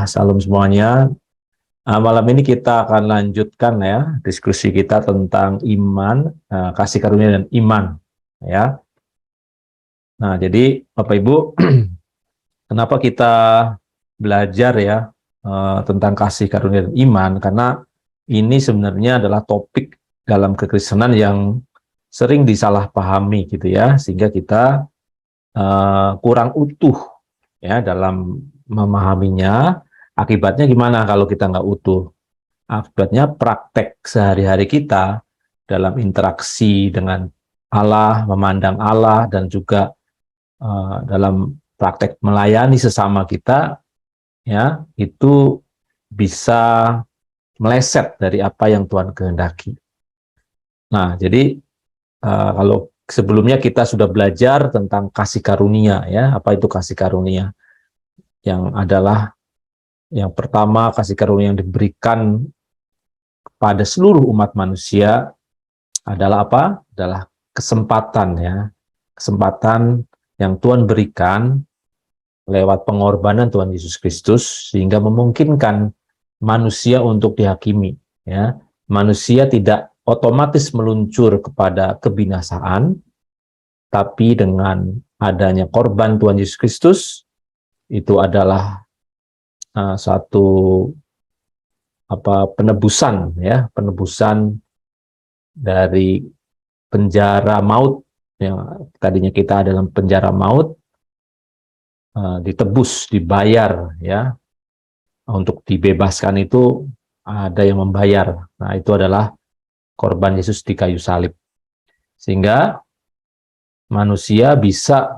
Salam semuanya. Malam ini kita akan lanjutkan ya diskusi kita tentang iman, kasih karunia dan iman. Ya. Nah, jadi Bapak Ibu, kenapa kita belajar ya tentang kasih karunia dan iman? Karena ini sebenarnya adalah topik dalam kekristenan yang sering disalahpahami gitu ya, sehingga kita kurang utuh ya dalam memahaminya. Akibatnya gimana kalau kita nggak utuh? Akibatnya praktek sehari-hari kita dalam interaksi dengan Allah, memandang Allah, dan juga dalam praktek melayani sesama kita, ya itu bisa meleset dari apa yang Tuhan kehendaki. Nah, jadi kalau sebelumnya kita sudah belajar tentang kasih karunia, ya apa itu kasih karunia? Yang adalah yang pertama, kasih karunia yang diberikan kepada seluruh umat manusia adalah apa? Adalah kesempatan ya. Kesempatan yang Tuhan berikan lewat pengorbanan Tuhan Yesus Kristus sehingga memungkinkan manusia untuk dihakimi ya. Manusia tidak otomatis meluncur kepada kebinasaan, tapi dengan adanya korban Tuhan Yesus Kristus itu adalah satu penebusan ya, penebusan dari penjara maut yang tadinya kita dalam penjara maut, ditebus, dibayar ya, untuk dibebaskan itu ada yang membayar. Nah, itu adalah korban Yesus di kayu salib, sehingga manusia bisa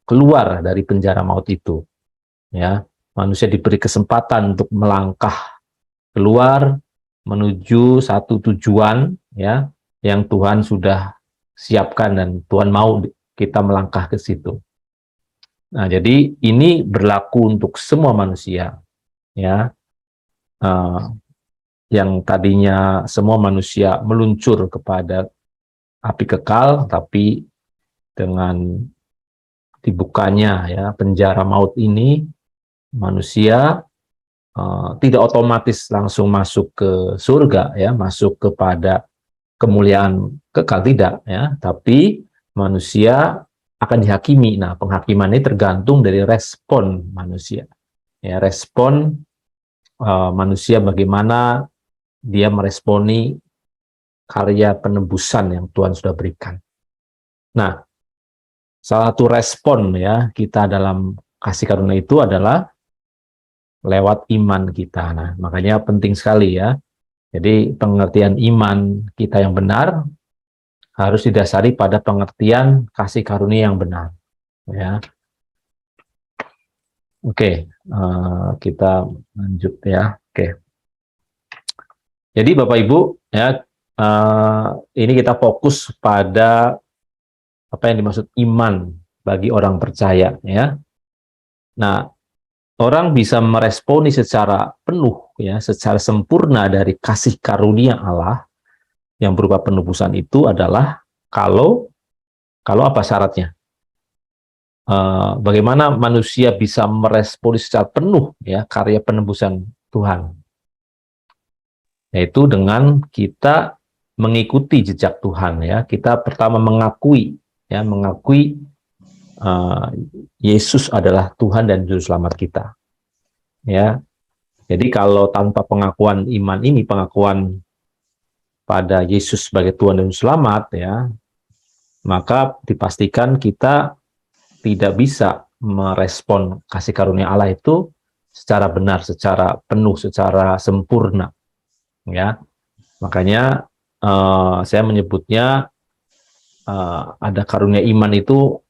keluar dari penjara maut itu ya. Manusia diberi kesempatan untuk melangkah keluar menuju satu tujuan ya yang Tuhan sudah siapkan dan Tuhan mau kita melangkah ke situ. Nah, jadi ini berlaku untuk semua manusia ya. Yang tadinya semua manusia meluncur kepada api kekal, tapi dengan dibukanya ya penjara maut ini, manusia tidak otomatis langsung masuk ke surga ya, masuk kepada kemuliaan kekal, tidak ya, tapi manusia akan dihakimi. Nah, penghakiman ini tergantung dari respon manusia ya, respon manusia bagaimana dia meresponi karya penebusan yang Tuhan sudah berikan. Nah, salah satu respon ya kita dalam kasih karunia itu adalah lewat iman kita. Nah, makanya penting sekali ya. Jadi pengertian iman kita yang benar harus didasari pada pengertian kasih karunia yang benar. Ya. Oke, kita lanjut ya. Oke. Jadi Bapak Ibu ya, ini kita fokus pada apa yang dimaksud iman bagi orang percaya ya. Nah, orang bisa meresponi secara penuh ya, secara sempurna dari kasih karunia Allah yang berupa penebusan itu adalah kalau apa syaratnya? Bagaimana manusia bisa meresponi secara penuh ya karya penebusan Tuhan? Yaitu dengan kita mengikuti jejak Tuhan ya. Kita pertama mengakui Yesus adalah Tuhan dan Juru Selamat kita. Ya. Jadi kalau tanpa pengakuan iman ini, pengakuan pada Yesus sebagai Tuhan dan Juru Selamat ya, maka dipastikan kita tidak bisa merespon kasih karunia Allah itu secara benar, secara penuh, secara sempurna. Ya. Makanya saya menyebutnya ada karunia iman itu,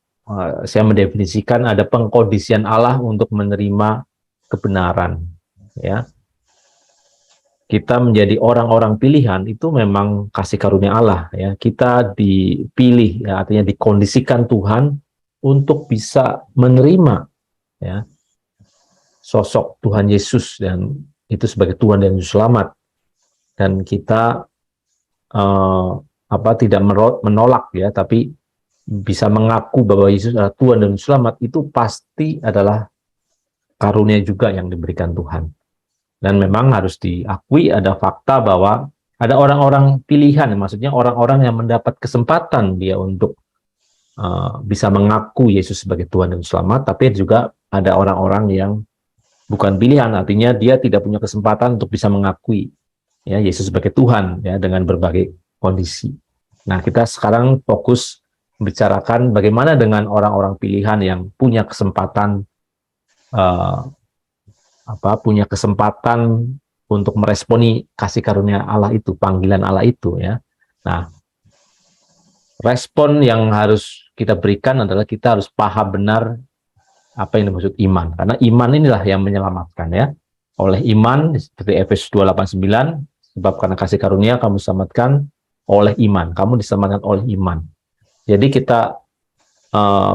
saya mendefinisikan ada pengkondisian Allah untuk menerima kebenaran ya. Kita menjadi orang-orang pilihan itu memang kasih karunia Allah ya. Kita dipilih ya, artinya dikondisikan Tuhan untuk bisa menerima ya sosok Tuhan Yesus dan itu sebagai Tuhan dan Juru Selamat. Dan kita tidak menolak ya, tapi bisa mengaku bahwa Yesus adalah Tuhan dan Juru Selamat, itu pasti adalah karunia juga yang diberikan Tuhan. Dan memang harus diakui ada fakta bahwa ada orang-orang pilihan, maksudnya orang-orang yang mendapat kesempatan dia untuk bisa mengaku Yesus sebagai Tuhan dan Selamat, tapi juga ada orang-orang yang bukan pilihan, artinya dia tidak punya kesempatan untuk bisa mengakui ya Yesus sebagai Tuhan ya dengan berbagai kondisi. Nah, kita sekarang fokus membicarakan bagaimana dengan orang-orang pilihan yang punya kesempatan punya kesempatan untuk meresponi kasih karunia Allah itu, panggilan Allah itu ya. Nah, respon yang harus kita berikan adalah kita harus paham benar apa yang dimaksud iman. Karena iman inilah yang menyelamatkan ya. Oleh iman, seperti Efesus 2:8-9, sebab karena kasih karunia kamu diselamatkan oleh iman. Kamu diselamatkan oleh iman. Jadi kita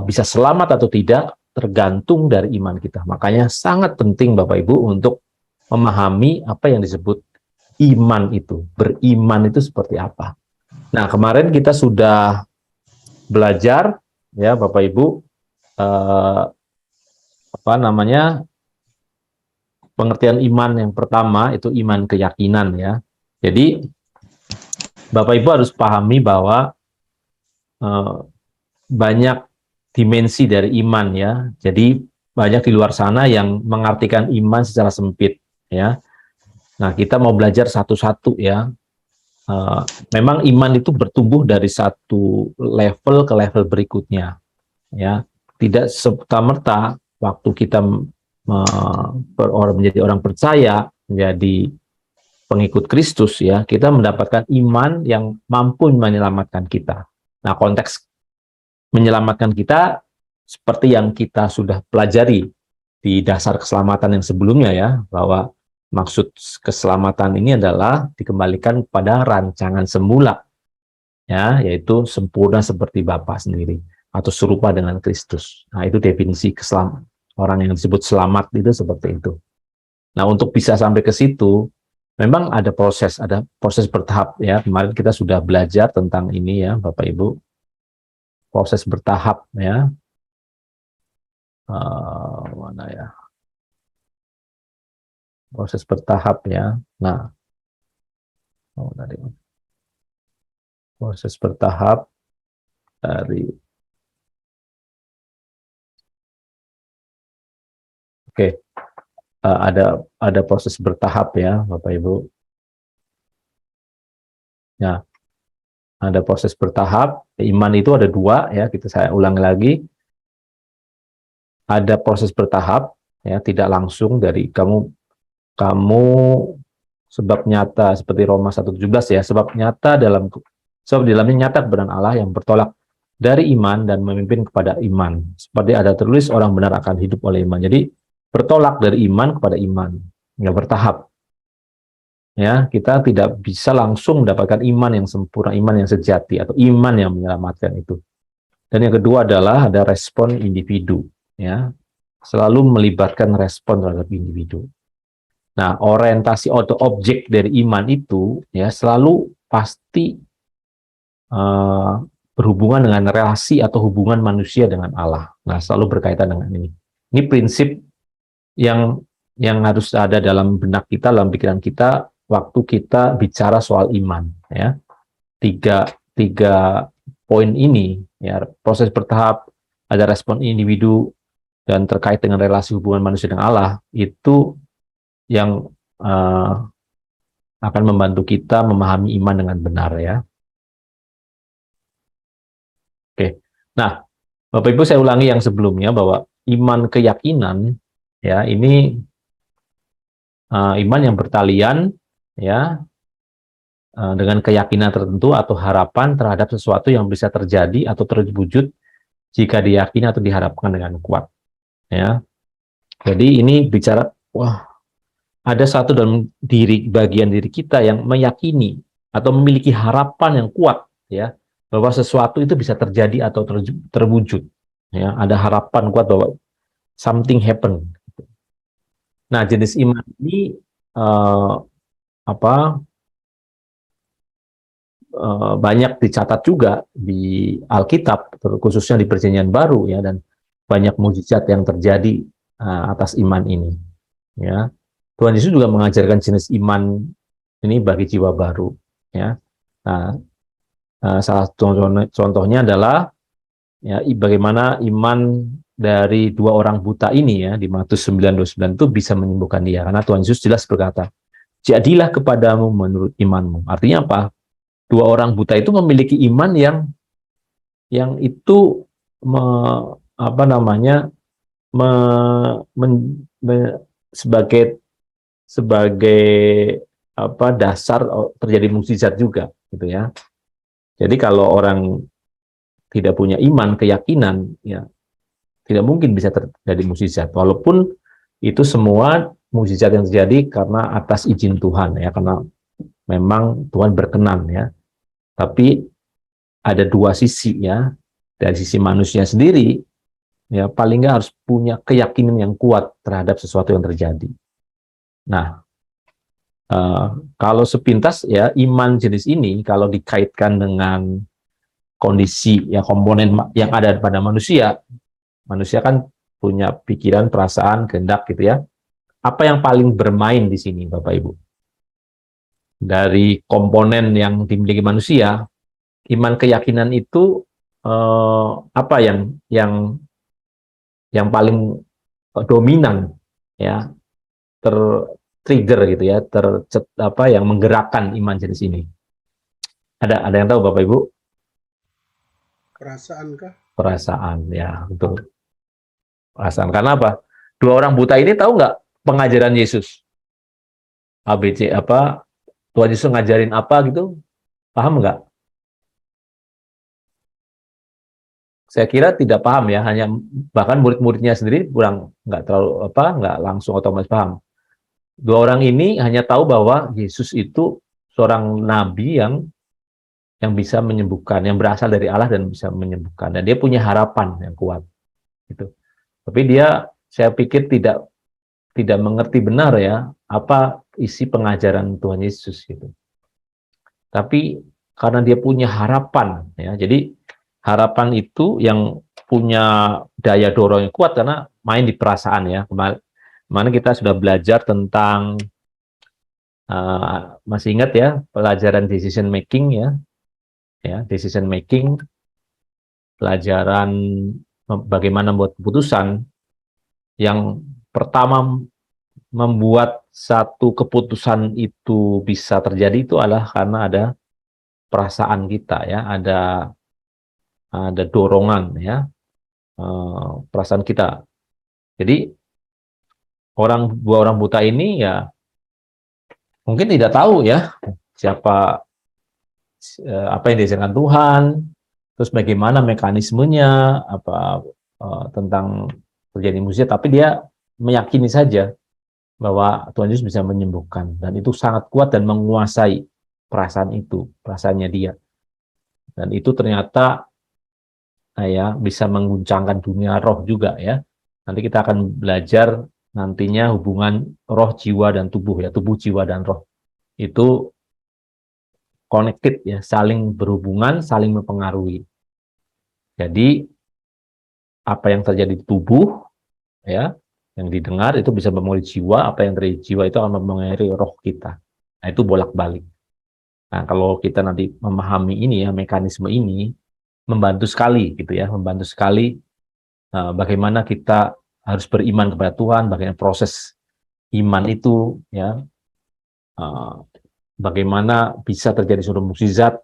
bisa selamat atau tidak tergantung dari iman kita. Makanya sangat penting Bapak Ibu untuk memahami apa yang disebut iman itu. Beriman itu seperti apa. Nah, kemarin kita sudah belajar ya Bapak Ibu pengertian iman yang pertama itu iman keyakinan ya. Jadi Bapak Ibu harus pahami bahwa banyak dimensi dari iman ya. Jadi banyak di luar sana yang mengartikan iman secara sempit ya. Nah, kita mau belajar satu-satu ya. Memang iman itu bertumbuh dari satu level ke level berikutnya ya. Tidak serta-merta waktu kita menjadi orang percaya, menjadi pengikut Kristus ya, kita mendapatkan iman yang mampu menyelamatkan kita. Nah, konteks menyelamatkan kita seperti yang kita sudah pelajari di dasar keselamatan yang sebelumnya ya, bahwa maksud keselamatan ini adalah dikembalikan pada rancangan semula ya, yaitu sempurna seperti Bapa sendiri atau serupa dengan Kristus. Nah, itu definisi keselamatan. Orang yang disebut selamat itu seperti itu. Nah, untuk bisa sampai ke situ memang ada proses bertahap ya. Kemarin kita sudah belajar tentang ini ya, Bapak Ibu. Proses bertahap ya. Mana ya? Proses bertahap ya. Nah, proses bertahap dari ada proses bertahap ya, Bapak Ibu. Ya, ada proses bertahap. Iman itu ada dua ya. Saya ulangi lagi. Ada proses bertahap ya, tidak langsung dari kamu sebab nyata seperti Roma 1:17 ya, sebab di dalamnya nyata kebenaran Allah yang bertolak dari iman dan memimpin kepada iman. Seperti ada tertulis orang benar akan hidup oleh iman. Jadi bertolak dari iman kepada iman, ya bertahap. Ya, kita tidak bisa langsung mendapatkan iman yang sempurna, iman yang sejati atau iman yang menyelamatkan itu. Dan yang kedua adalah ada respon individu, ya. Selalu melibatkan respon terhadap individu. Nah, orientasi atau objek dari iman itu ya selalu pasti berhubungan dengan relasi atau hubungan manusia dengan Allah. Nah, selalu berkaitan dengan ini. Ini prinsip yang harus ada dalam benak kita, dalam pikiran kita waktu kita bicara soal iman. Ya, tiga poin ini, ya, proses bertahap, ada respon individu dan terkait dengan relasi hubungan manusia dengan Allah, itu yang akan membantu kita memahami iman dengan benar ya. Oke, nah Bapak Ibu saya ulangi yang sebelumnya bahwa iman keyakinan ya ini iman yang bertalian ya dengan keyakinan tertentu atau harapan terhadap sesuatu yang bisa terjadi atau terwujud jika diyakini atau diharapkan dengan kuat ya. Jadi ini bicara ada satu dalam bagian diri kita yang meyakini atau memiliki harapan yang kuat ya bahwa sesuatu itu bisa terjadi atau terwujud ya, ada harapan kuat bahwa something happen. Nah, jenis iman ini banyak dicatat juga di Alkitab, khususnya di Perjanjian Baru ya, dan banyak mukjizat yang terjadi atas iman ini. Ya, Tuhan Yesus juga mengajarkan jenis iman ini bagi jiwa baru. Ya, nah, salah satu contohnya adalah ya, bagaimana iman dari dua orang buta ini ya di Matius 9:29 itu bisa menyembuhkan dia. Karena Tuhan Yesus jelas berkata, jadilah kepadamu menurut imanmu. Artinya apa? Dua orang buta itu memiliki iman yang itu me, apa namanya me, men, me, sebagai sebagai dasar terjadi mukjizat juga gitu ya. Jadi kalau orang tidak punya iman, keyakinan, ya tidak mungkin bisa terjadi mukjizat. Walaupun itu semua mukjizat yang terjadi karena atas izin Tuhan ya, karena memang Tuhan berkenan ya. Tapi ada dua sisi ya. Dari sisi manusia sendiri, ya paling nggak harus punya keyakinan yang kuat terhadap sesuatu yang terjadi. Nah, kalau sepintas ya iman jenis ini kalau dikaitkan dengan kondisi ya komponen yang ada pada manusia, manusia kan punya pikiran, perasaan, kehendak gitu ya. Apa yang paling bermain di sini, Bapak Ibu? Dari komponen yang dimiliki manusia, iman keyakinan itu apa yang paling dominan ya, trigger gitu ya, yang menggerakkan iman jenis ini. Ada yang tahu Bapak Ibu? Perasaan kah? Perasaan ya, betul. Perasaan. Karena apa? Dua orang buta ini tahu nggak pengajaran Yesus? ABC apa? Tuhan Yesus ngajarin apa gitu? Paham nggak? Saya kira tidak paham ya, hanya bahkan murid-muridnya sendiri kurang nggak terlalu nggak langsung otomatis paham. Dua orang ini hanya tahu bahwa Yesus itu seorang nabi yang bisa menyembuhkan, yang berasal dari Allah dan bisa menyembuhkan, dan dia punya harapan yang kuat gitu. Tapi saya pikir tidak mengerti benar ya apa isi pengajaran Tuhan Yesus gitu. Tapi karena dia punya harapan ya, jadi harapan itu yang punya daya dorong yang kuat karena main di perasaan ya. Kemarin kita sudah belajar tentang masih ingat ya pelajaran decision making ya decision making, pelajaran bagaimana membuat keputusan. Yang pertama membuat satu keputusan itu bisa terjadi itu adalah karena ada perasaan kita ya, ada dorongan ya, perasaan kita. Jadi dua orang buta ini ya mungkin tidak tahu ya siapa apa yang diajarkan Tuhan, terus bagaimana mekanismenya, tentang terjadi mukjizat, tapi dia meyakini saja bahwa Tuhan Yesus bisa menyembuhkan, dan itu sangat kuat dan menguasai perasaannya dia, dan itu ternyata ya bisa mengguncangkan dunia roh juga ya. Nanti kita akan belajar nantinya hubungan roh, jiwa, dan tubuh ya, tubuh, jiwa, dan roh itu connected ya, saling berhubungan, saling mempengaruhi. Jadi apa yang terjadi di tubuh ya, yang didengar itu bisa mempengaruhi jiwa, apa yang terjadi di jiwa itu akan mempengaruhi roh kita. Nah, itu bolak-balik. Nah, kalau kita nanti memahami ini ya, mekanisme ini membantu sekali gitu ya, membantu sekali bagaimana kita harus beriman kepada Tuhan, bagaimana proses iman itu ya, bagaimana bisa terjadi suatu mukjizat,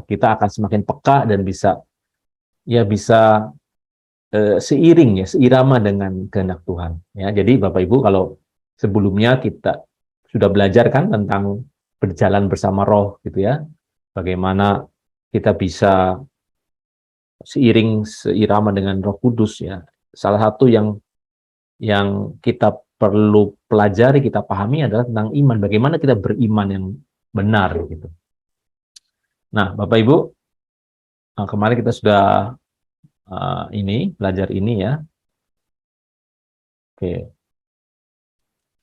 kita akan semakin peka dan bisa seiring ya, seirama dengan kehendak Tuhan ya. Jadi Bapak Ibu, kalau sebelumnya kita sudah belajar kan tentang berjalan bersama roh gitu ya, bagaimana kita bisa seirama dengan Roh Kudus ya. Salah satu yang kita perlu pelajari, kita pahami adalah tentang iman. Bagaimana kita beriman yang benar gitu. Nah, Bapak Ibu, kemarin kita sudah belajar ini ya. Oke.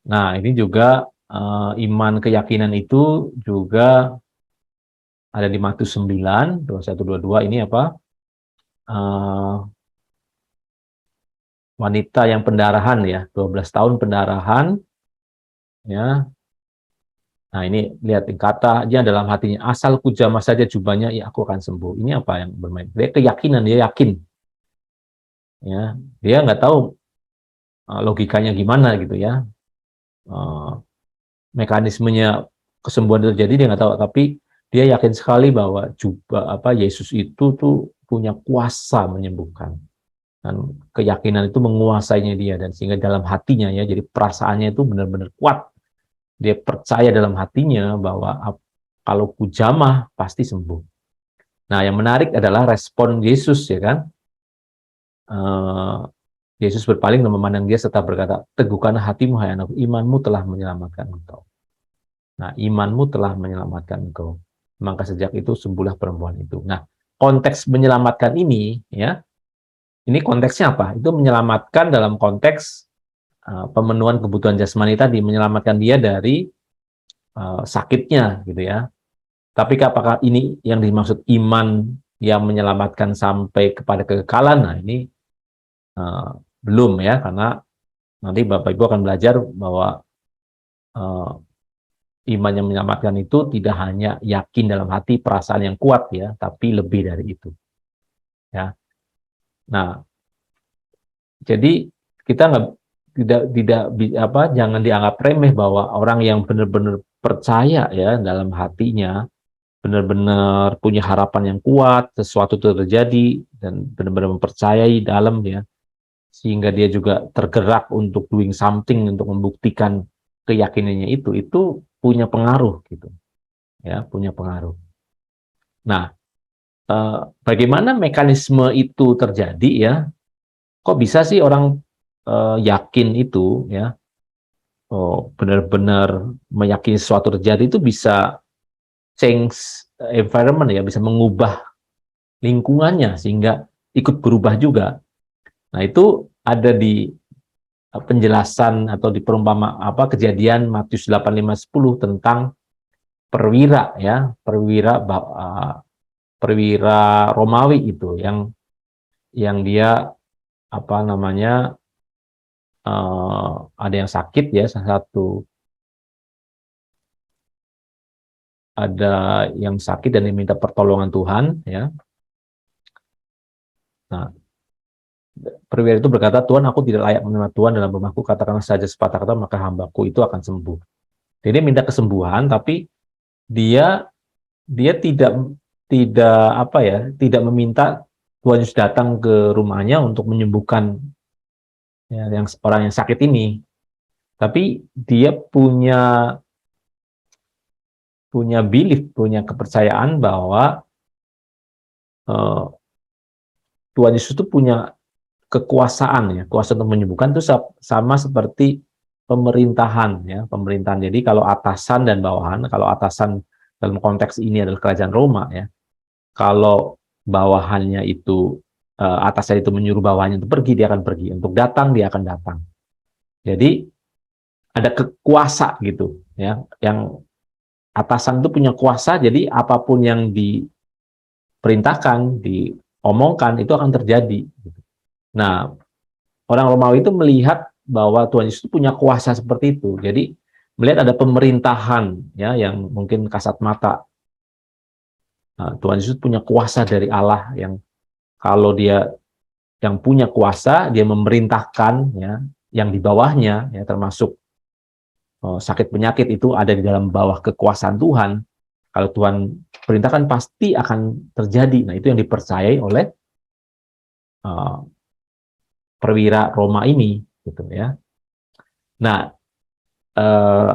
Nah, ini juga iman keyakinan itu juga ada di Matius 9, 21, 22 ini apa? wanita yang pendarahan ya, 12 tahun pendarahan ya. Nah, ini lihat katanya dalam hatinya, asal ku jamah saja jubahnya, ya aku akan sembuh. Ini apa yang bermain? Dia keyakinan, dia yakin ya. Dia nggak tahu logikanya gimana gitu ya. Eh, Mekanismenya kesembuhan terjadi dia nggak tahu, tapi dia yakin sekali bahwa Yesus itu tuh punya kuasa menyembuhkan, dan keyakinan itu menguasainya dia, dan sehingga dalam hatinya ya, jadi perasaannya itu benar-benar kuat. Dia percaya dalam hatinya bahwa kalau kujamah pasti sembuh. Nah, yang menarik adalah respon Yesus ya kan. Eh, Yesus berpaling dan memandang dia serta berkata, teguhkanlah hatimu hai anakku, imanmu telah menyelamatkan engkau. Nah, imanmu telah menyelamatkan engkau. Maka sejak itu sembuhlah perempuan itu. Nah, konteks menyelamatkan ini, ya, ini konteksnya apa? Itu menyelamatkan dalam konteks pemenuhan kebutuhan jasmani tadi, menyelamatkan dia dari sakitnya, gitu ya. Tapi apakah ini yang dimaksud iman yang menyelamatkan sampai kepada kekekalan? Nah, ini belum ya, karena nanti Bapak Ibu akan belajar bahwa iman yang menyelamatkan itu tidak hanya yakin dalam hati, perasaan yang kuat ya, tapi lebih dari itu. Ya. Nah, jadi kita nggak tidak jangan dianggap remeh bahwa orang yang benar-benar percaya ya dalam hatinya, benar-benar punya harapan yang kuat, sesuatu terjadi dan benar-benar mempercayai dalam ya, sehingga dia juga tergerak untuk doing something untuk membuktikan keyakinannya itu punya pengaruh gitu ya, punya pengaruh. Nah, bagaimana mekanisme itu terjadi ya? Kok bisa sih orang yakin itu ya? Oh, benar-benar meyakini sesuatu terjadi itu bisa change environment ya, bisa mengubah lingkungannya sehingga ikut berubah juga. Nah, itu ada di penjelasan atau di perumpama kejadian Matius 8:5-10 tentang perwira ya, perwira Romawi itu yang dia ada yang sakit ya, ada yang sakit dan diminta pertolongan Tuhan ya. Nah, perwira itu berkata, Tuhan, aku tidak layak menerima Tuhan dalam rumahku, katakanlah saja sepatah kata maka hambaku itu akan sembuh. Jadi dia minta kesembuhan, tapi dia dia tidak meminta Tuhan Yesus datang ke rumahnya untuk menyembuhkan ya, orang yang sakit ini, tapi dia punya belief, punya kepercayaan bahwa uh, Tuhan Yesus itu punya kekuasaan ya, kuasa untuk menyembuhkan itu sama seperti pemerintahan ya, pemerintahan. Jadi kalau atasan dan bawahan, kalau atasan dalam konteks ini adalah kerajaan Roma ya, kalau bawahannya itu atasan itu menyuruh bawahannya untuk pergi, dia akan pergi, untuk datang dia akan datang. Jadi ada kekuasa gitu ya, yang atasan itu punya kuasa, jadi apapun yang diperintahkan, diomongkan itu akan terjadi. Nah, orang Romawi itu melihat bahwa Tuhan Yesus punya kuasa seperti itu. Jadi melihat ada pemerintahan ya yang mungkin kasat mata. Nah, Tuhan Yesus punya kuasa dari Allah yang kalau dia yang punya kuasa, dia memerintahkan ya yang di bawahnya ya, termasuk sakit penyakit itu ada di dalam bawah kekuasaan Tuhan. Kalau Tuhan perintahkan pasti akan terjadi. Nah, itu yang dipercayai oleh uh, perwira Roma ini gitu ya. Nah, eh,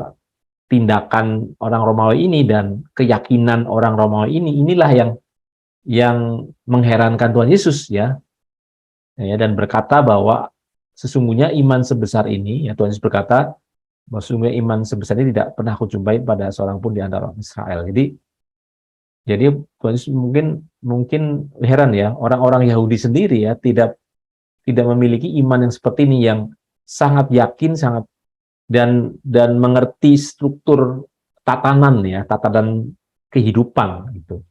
tindakan orang Romawi ini dan keyakinan orang Romawi inilah yang mengherankan Tuhan Yesus ya, dan berkata bahwa sesungguhnya iman sebesar ini ya, Tuhan Yesus berkata bahwa sesungguhnya iman sebesar ini tidak pernah aku jumpai pada seorang pun di antara orang Israel. Jadi Tuhan Yesus mungkin heran ya, orang-orang Yahudi sendiri ya tidak memiliki iman yang seperti ini, yang sangat yakin, sangat dan mengerti struktur tatanan kehidupan gitu.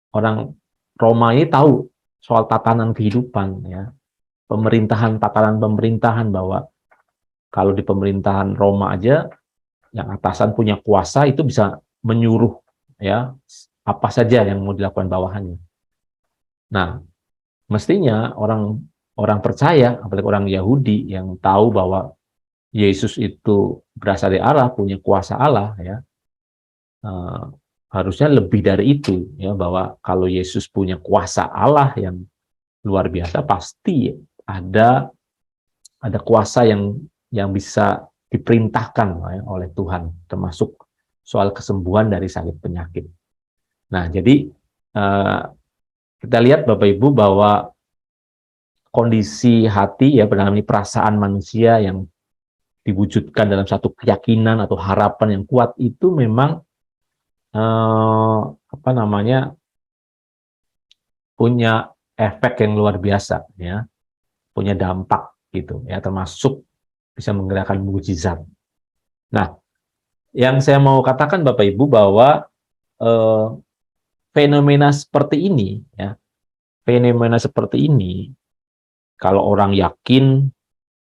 Orang Roma ini tahu soal tatanan kehidupan ya. pemerintahan, tatanan pemerintahan, bahwa kalau di pemerintahan Roma aja yang atasan punya kuasa itu bisa menyuruh ya apa saja yang mau dilakukan bawahannya. Nah, mestinya orang orang percaya, apalagi orang Yahudi yang tahu bahwa Yesus itu berasal dari Allah, punya kuasa Allah, ya, eh, harusnya lebih dari itu, ya, bahwa kalau Yesus punya kuasa Allah yang luar biasa, pasti ada kuasa yang bisa diperintahkan, ya, oleh Tuhan, termasuk soal kesembuhan dari sakit penyakit. Nah, jadi kita lihat Bapak Ibu bahwa kondisi hati, ya, mengalami perasaan manusia yang diwujudkan dalam satu keyakinan atau harapan yang kuat itu memang apa namanya, punya efek yang luar biasa, ya, punya dampak gitu, ya, termasuk bisa menggerakkan mukjizat. Nah, yang saya mau katakan Bapak Ibu bahwa eh, fenomena seperti ini, ya, fenomena seperti ini, kalau orang yakin,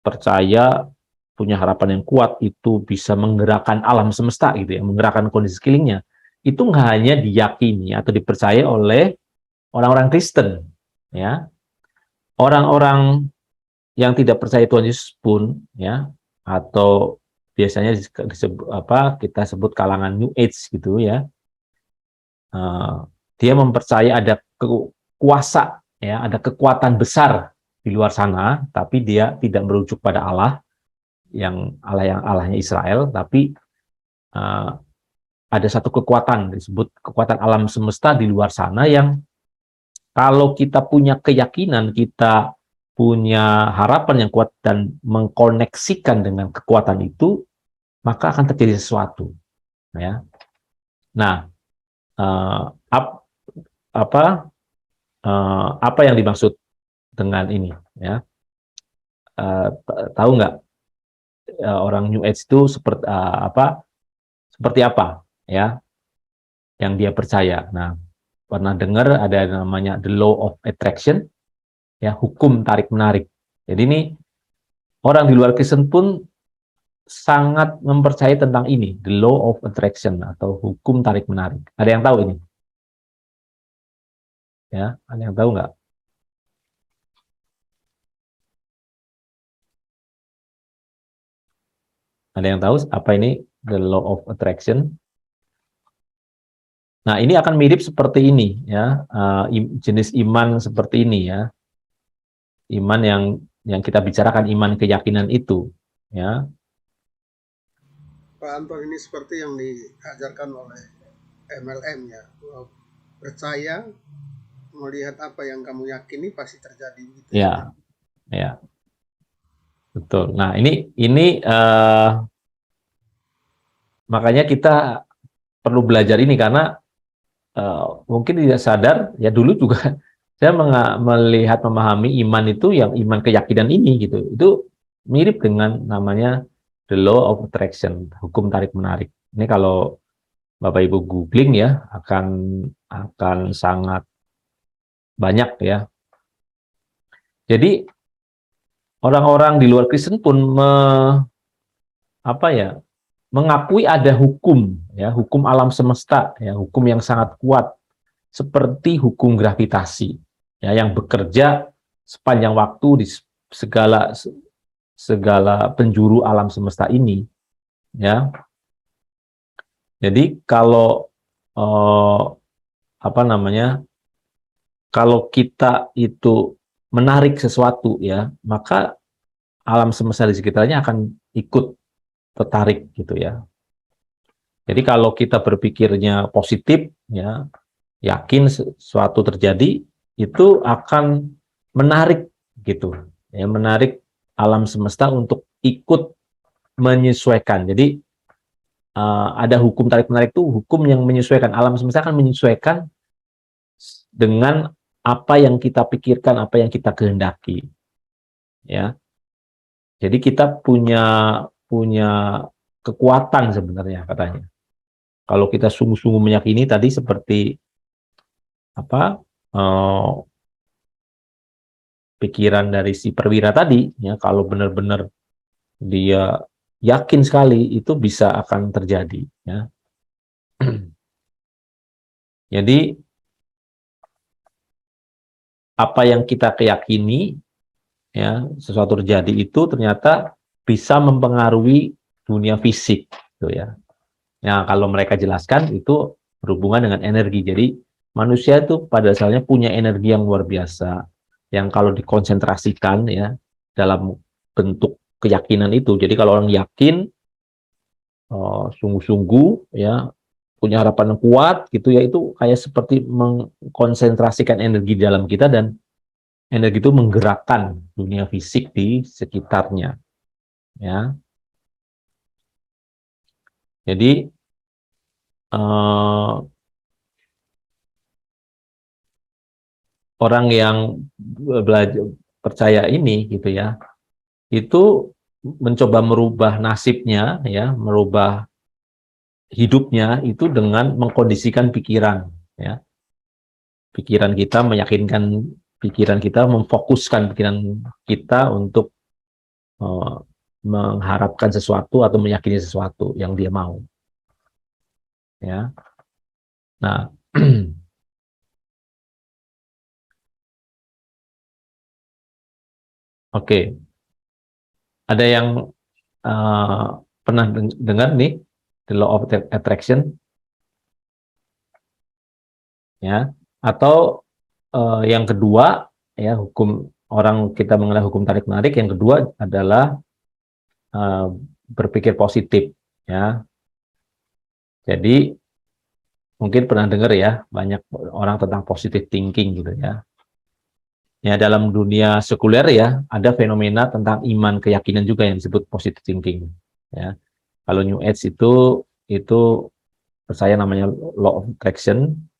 percaya, punya harapan yang kuat, itu bisa menggerakkan alam semesta gitu, ya, menggerakkan kondisi sekelilingnya. Itu nggak hanya diyakini atau dipercaya oleh orang-orang Kristen, ya. Orang-orang yang tidak percaya Tuhan Yesus pun, ya, atau biasanya disebut apa, kita sebut kalangan New Age gitu, ya. Dia mempercayai ada kuasa, ya, ada kekuatan besar di luar sana, tapi dia tidak merujuk pada Allah yang Allahnya Israel, tapi ada satu kekuatan disebut kekuatan alam semesta di luar sana yang kalau kita punya keyakinan, kita punya harapan yang kuat dan mengkoneksikan dengan kekuatan itu, maka akan terjadi sesuatu, ya. Nah, apa yang dimaksud dengan ini, ya? Tahu nggak, orang New Age itu seperti apa, ya, yang dia percaya? Nah, pernah dengar ada namanya the law of attraction, ya, hukum tarik menarik. Jadi ini orang di luar Kristen pun sangat mempercayai tentang ini, the law of attraction atau hukum tarik menarik. Ada yang tahu ini? Ya, ada yang tahu nggak? Ada yang tahu apa ini the law of attraction? Nah, ini akan mirip seperti ini, ya, jenis iman seperti ini, ya, iman yang kita bicarakan, iman keyakinan itu, ya. Pak Anton, ini seperti yang diajarkan oleh MLM, ya, percaya, melihat apa yang kamu yakini pasti terjadi gitu, Ya, ya, betul. Nah, ini makanya kita perlu belajar ini karena mungkin tidak sadar, ya, dulu juga saya melihat, memahami iman itu yang iman keyakinan ini gitu. Itu mirip dengan namanya the law of attraction, hukum tarik menarik. Ini kalau Bapak Ibu googling, ya, akan sangat banyak, ya. Jadi orang-orang di luar Kristen pun apa ya, mengakui ada hukum, ya, hukum alam semesta, ya, hukum yang sangat kuat seperti hukum gravitasi, ya, yang bekerja sepanjang waktu di segala segala penjuru alam semesta ini, ya. Jadi kalau apa namanya, kalau kita itu menarik sesuatu, ya, maka alam semesta di sekitarnya akan ikut tertarik gitu, ya. Jadi kalau kita berpikirnya positif, ya, yakin sesuatu terjadi, itu akan menarik gitu, ya, menarik alam semesta untuk ikut menyesuaikan. Jadi ada hukum tarik menarik, itu hukum yang menyesuaikan, alam semesta akan menyesuaikan dengan apa yang kita pikirkan, apa yang kita kehendaki, ya. Jadi kita punya kekuatan sebenarnya, katanya. Kalau kita sungguh-sungguh meyakini tadi, seperti apa, pikiran dari si perwira tadi, ya, kalau benar-benar dia yakin sekali itu bisa akan terjadi, ya. Jadi apa yang kita keyakini, ya, sesuatu terjadi itu ternyata bisa mempengaruhi dunia fisik, gitu ya. Nah, kalau mereka jelaskan itu berhubungan dengan energi. Jadi manusia itu pada dasarnya punya energi yang luar biasa, yang kalau dikonsentrasikan, ya, dalam bentuk keyakinan itu. Jadi kalau orang yakin, sungguh-sungguh, ya, punya harapan yang kuat gitu ya, itu kayak seperti mengkonsentrasikan energi di dalam kita, dan energi itu menggerakkan dunia fisik di sekitarnya, ya. Jadi eh, orang yang belajar percaya ini gitu ya, itu mencoba merubah nasibnya, ya, merubah hidupnya itu dengan mengkondisikan pikiran, ya. Pikiran kita meyakinkan, pikiran kita memfokuskan pikiran kita untuk eh, mengharapkan sesuatu atau meyakini sesuatu yang dia mau, ya. Nah, oke, ada yang eh, pernah dengar nih the law of attraction, ya, atau yang kedua, ya, hukum orang kita mengenal hukum tarik menarik. Yang kedua adalah eh, berpikir positif, ya. Jadi mungkin pernah dengar ya, banyak orang tentang positive thinking gitu ya. Ya, dalam dunia sekuler ya ada fenomena tentang iman keyakinan juga yang disebut positive thinking, ya. Kalau New Age itu percaya namanya law of attraction.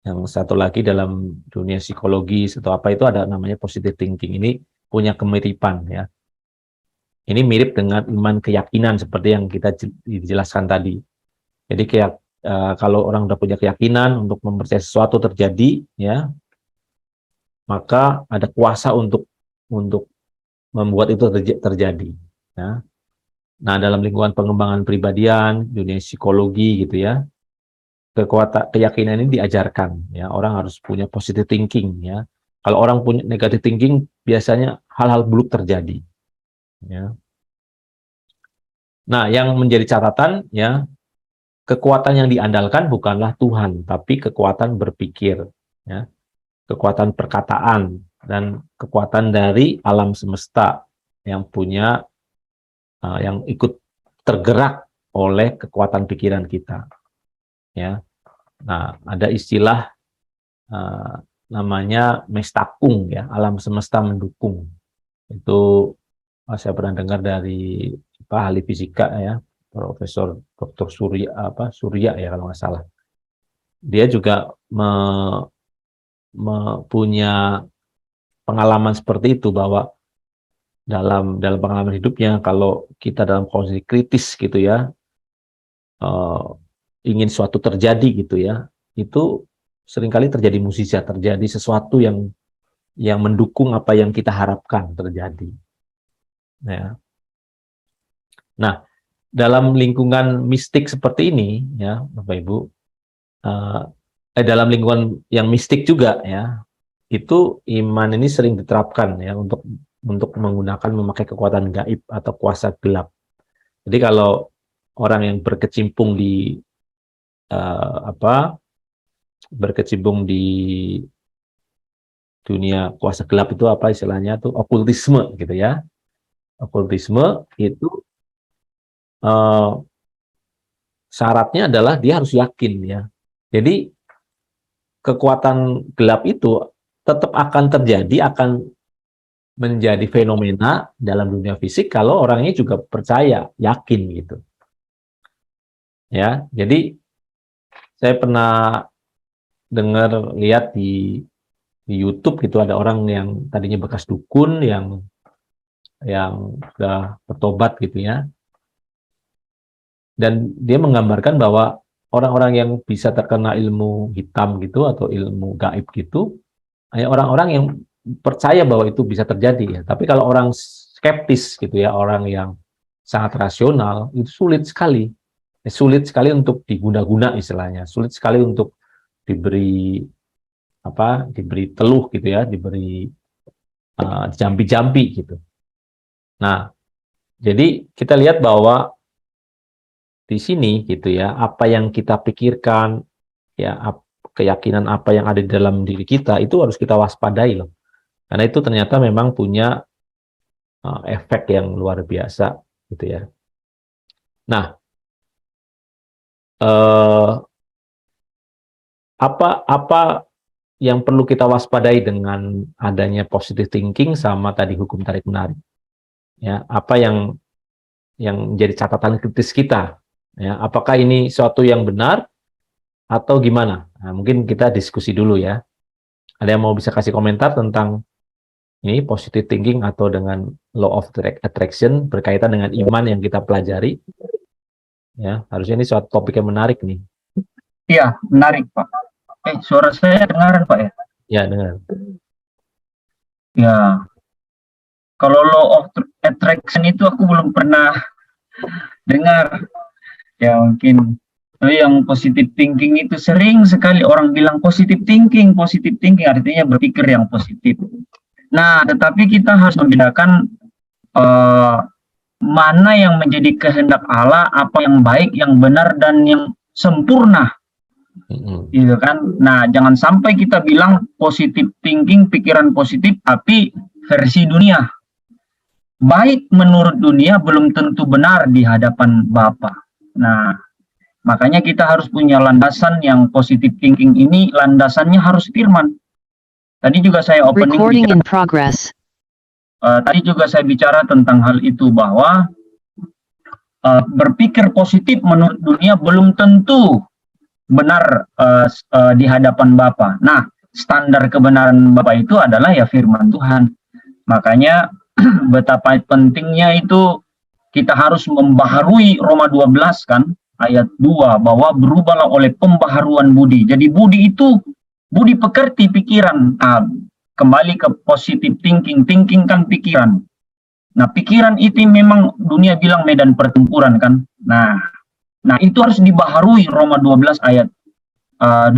Yang satu lagi dalam dunia psikologi atau apa itu ada namanya positive thinking. Ini punya kemiripan, ya. Ini mirip dengan iman keyakinan seperti yang kita dijelaskan tadi. Jadi kayak kalau orang udah punya keyakinan untuk mempercayai sesuatu terjadi, ya, maka ada kuasa untuk membuat itu terjadi, ya. Nah, dalam lingkungan pengembangan pribadian, dunia psikologi gitu ya, kekuatan keyakinan ini diajarkan, ya. Orang harus punya positive thinking, ya. Kalau orang punya negative thinking, biasanya hal-hal buruk terjadi, ya. Nah, yang menjadi catatan, ya, kekuatan yang diandalkan bukanlah Tuhan, tapi kekuatan berpikir, ya, kekuatan perkataan dan kekuatan dari alam semesta yang punya yang ikut tergerak oleh kekuatan pikiran kita, ya. Nah, ada istilah uh, namanya mestakung, ya, alam semesta mendukung. Itu saya pernah dengar dari ahli fisika, ya, Profesor Dr. Surya ya kalau nggak salah. Dia juga punya pengalaman seperti itu, bahwa dalam pengalaman hidupnya kalau kita dalam kondisi kritis gitu ya, uh, ingin suatu terjadi gitu ya, itu seringkali terjadi mukjizat, terjadi sesuatu yang mendukung apa yang kita harapkan terjadi, ya. Nah, dalam lingkungan mistik seperti ini, ya, Bapak Ibu, uh, dalam lingkungan yang mistik juga, ya, itu iman ini sering diterapkan, ya, untuk menggunakan memakai kekuatan gaib atau kuasa gelap. Jadi kalau orang yang berkecimpung di berkecimpung di dunia kuasa gelap itu apa istilahnya tuh, okultisme gitu ya. Okultisme itu eh, syaratnya adalah dia harus yakin, ya. Jadi kekuatan gelap itu tetap akan terjadi, akan menjadi fenomena dalam dunia fisik kalau orangnya juga percaya, yakin gitu. Ya, jadi saya pernah dengar, lihat di YouTube gitu, ada orang yang tadinya bekas dukun yang sudah bertobat gitu ya. Dan dia menggambarkan bahwa orang-orang yang bisa terkena ilmu hitam gitu atau ilmu gaib gitu, hanya orang-orang yang percaya bahwa itu bisa terjadi ya. Tapi kalau orang skeptis gitu ya, orang yang sangat rasional, itu sulit sekali untuk diguna-guna istilahnya, sulit sekali untuk diberi diberi teluh gitu ya, diberi jampi-jampi gitu. Nah, jadi kita lihat bahwa di sini gitu ya, apa yang kita pikirkan ya, keyakinan apa yang ada di dalam diri kita itu harus kita waspadai loh. Karena itu ternyata memang punya efek yang luar biasa gitu ya. Nah, apa yang perlu kita waspadai dengan adanya positive thinking sama tadi hukum tarik menarik? Ya, apa yang menjadi catatan kritis kita? Ya, apakah ini suatu yang benar atau gimana? Nah, mungkin kita diskusi dulu ya. Ada yang mau bisa kasih komentar tentang ini positive thinking atau dengan law of attraction berkaitan dengan iman yang kita pelajari? Ya, harusnya ini suatu topik yang menarik nih. Iya, menarik Pak. Suara saya dengar Pak ya? Ya, dengar. Ya, kalau law of attraction itu aku belum pernah dengar. Ya mungkin, tapi yang positive thinking itu sering sekali orang bilang positive thinking artinya berpikir yang positif. Nah, tetapi kita harus membedakan mana yang menjadi kehendak Allah, apa yang baik, yang benar, dan yang sempurna. Gitu kan. Nah, jangan sampai kita bilang positive thinking, pikiran positif, tapi versi dunia. Baik menurut dunia belum tentu benar di hadapan Bapa. Nah, makanya kita harus punya landasan yang positive thinking ini, landasannya harus firman. Tadi juga saya opening in progress. Tadi juga saya bicara tentang hal itu, bahwa berpikir positif menurut dunia belum tentu benar di hadapan Bapa. Nah, standar kebenaran Bapa itu adalah ya firman Tuhan. Makanya betapa pentingnya itu kita harus membaharui Roma 12 kan, ayat 2, bahwa berubahlah oleh pembaharuan budi. Jadi budi itu budi pekerti pikiran. Kembali ke positive thinking kan pikiran. Nah, pikiran itu memang dunia bilang medan pertempuran kan. Nah, itu harus dibaharui Roma 12 ayat 2.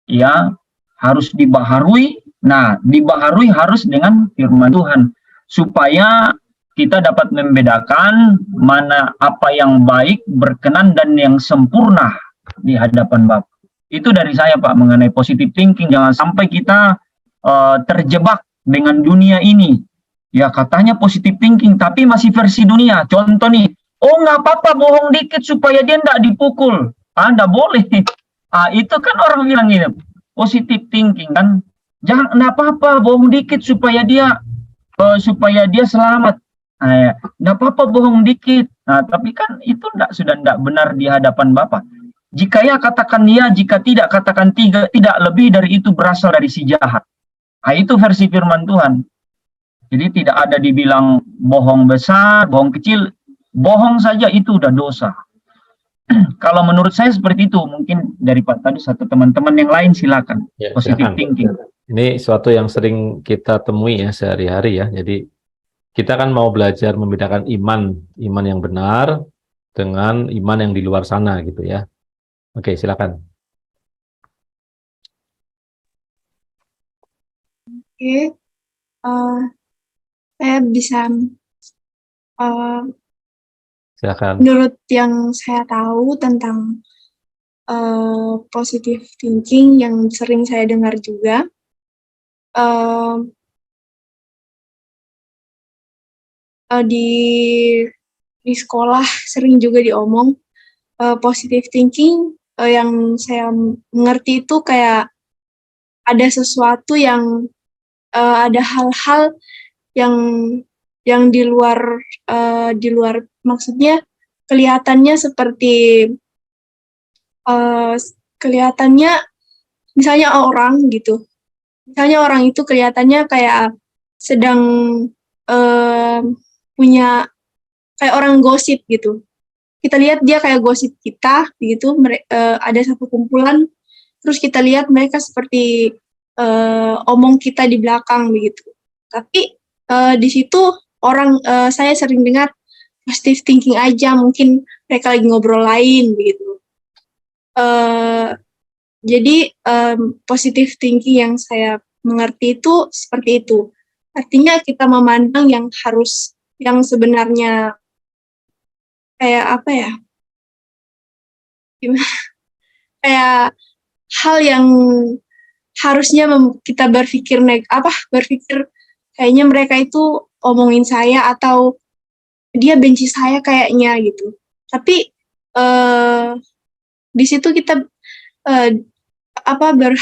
Ya, harus dibaharui. Nah, dibaharui harus dengan firman Tuhan, supaya kita dapat membedakan mana apa yang baik, berkenan, dan yang sempurna di hadapan Bapa. Itu dari saya Pak mengenai positive thinking. Jangan sampai kita terjebak dengan dunia ini. Ya katanya positive thinking, tapi masih versi dunia. Contoh nih, oh nggak apa-apa bohong dikit supaya dia nggak dipukul. Nggak boleh. Itu kan orang bilang gitu. Positive thinking kan. Jangan apa-apa bohong dikit supaya dia selamat. Nggak apa-apa bohong dikit. Nah, tapi kan itu sudah nggak benar di hadapan Bapa. Jika ya katakan ya, jika tidak katakan tidak lebih dari itu berasal dari si jahat. Itu versi firman Tuhan. Jadi tidak ada dibilang bohong besar, bohong kecil, bohong saja itu udah dosa. Kalau menurut saya seperti itu. Mungkin dari Pak tadi satu teman-teman yang lain silakan. Ya, positive silakan. Thinking. Ini suatu yang sering kita temui ya sehari-hari ya. Jadi kita kan mau belajar membedakan iman yang benar dengan iman yang di luar sana gitu ya. Oke, silakan. Oke, saya bisa silakan. Menurut yang saya tahu tentang positive thinking yang sering saya dengar juga, di sekolah sering juga diomong positive thinking. Yang saya mengerti itu kayak ada sesuatu yang ada hal-hal yang di luar maksudnya kelihatannya seperti kelihatannya misalnya orang gitu. Misalnya orang itu kelihatannya kayak sedang punya kayak orang gosip gitu. Kita lihat dia kayak gosip kita gitu, ada satu kumpulan, terus kita lihat mereka seperti omong kita di belakang begitu. Tapi di situ saya sering dengar positive thinking aja, mungkin mereka lagi ngobrol lain begitu. Jadi positive thinking yang saya mengerti itu seperti itu. Artinya kita memandang yang sebenarnya kayak apa ya? Kayak hal yang harusnya kita berpikir kayaknya mereka itu omongin saya atau dia benci saya kayaknya gitu. Tapi di situ kita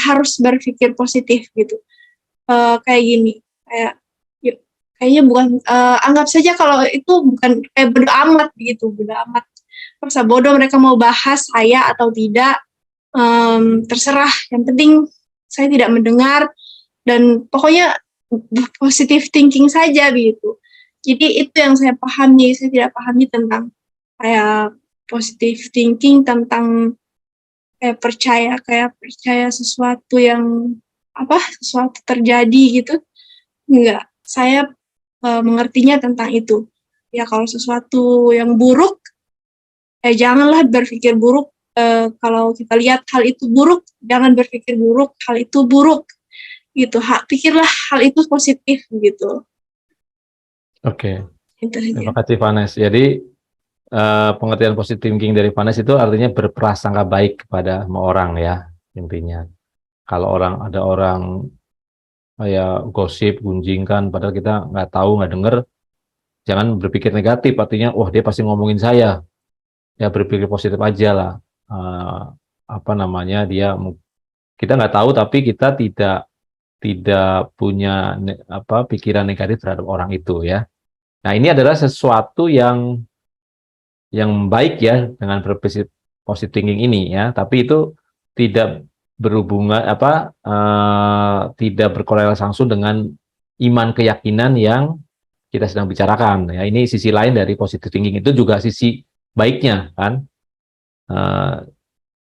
harus berpikir positif gitu. Kayak gini, kayaknya bukan, anggap saja kalau itu bukan kayak bodo amat gitu, bodo amat. Masa bodoh mereka mau bahas saya atau tidak, terserah. Yang penting saya tidak mendengar dan pokoknya positive thinking saja begitu. Jadi itu yang saya pahami. Saya tidak pahami tentang kayak positive thinking tentang kayak percaya sesuatu yang sesuatu terjadi gitu. Enggak. Saya mengertinya tentang itu. Ya kalau sesuatu yang buruk, janganlah berpikir buruk. Kalau kita lihat hal itu buruk, jangan berpikir buruk, hal itu buruk gitu. Pikirlah hal itu positif gitu. Oke. Itu Terima aja. kasih Vanes. Jadi pengertian positive thinking dari Vanes itu artinya berprasangka baik kepada semua orang ya, intinya. Kalau ada orang kayak gosip, gunjingkan, padahal kita nggak tahu, nggak dengar, jangan berpikir negatif. Artinya, wah dia pasti ngomongin saya. Ya berpikir positif aja lah. Kita nggak tahu, tapi kita tidak punya pikiran negatif terhadap orang itu ya. Nah ini adalah sesuatu yang baik ya dengan berpikir positive thinking ini ya. Tapi itu tidak berhubungan tidak berkorelasi langsung dengan iman keyakinan yang kita sedang bicarakan ya. Ini sisi lain dari positive thinking, itu juga sisi baiknya kan.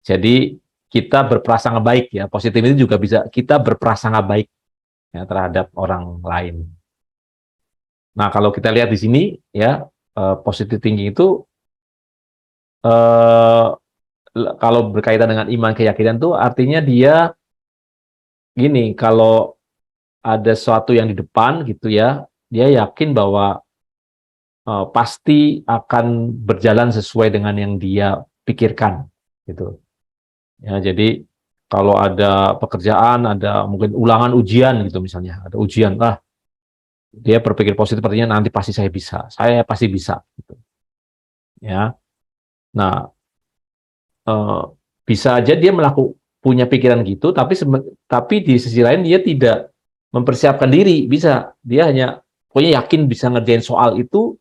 Jadi kita berprasangka baik ya. Positif itu juga bisa kita berprasangka baik ya terhadap orang lain. Nah kalau kita lihat di sini ya, positive thinking itu kalau berkaitan dengan iman keyakinan tuh artinya dia gini, kalau ada sesuatu yang di depan gitu ya, dia yakin bahwa pasti akan berjalan sesuai dengan yang dia pikirkan gitu. Ya, jadi kalau ada pekerjaan, ada mungkin ulangan ujian gitu misalnya, ada ujian lah, dia berpikir positif artinya nanti pasti saya pasti bisa gitu. Ya. Nah, bisa aja dia punya pikiran gitu, tapi di sisi lain dia tidak mempersiapkan diri, bisa. Dia hanya pokoknya yakin bisa ngerjain soal itu,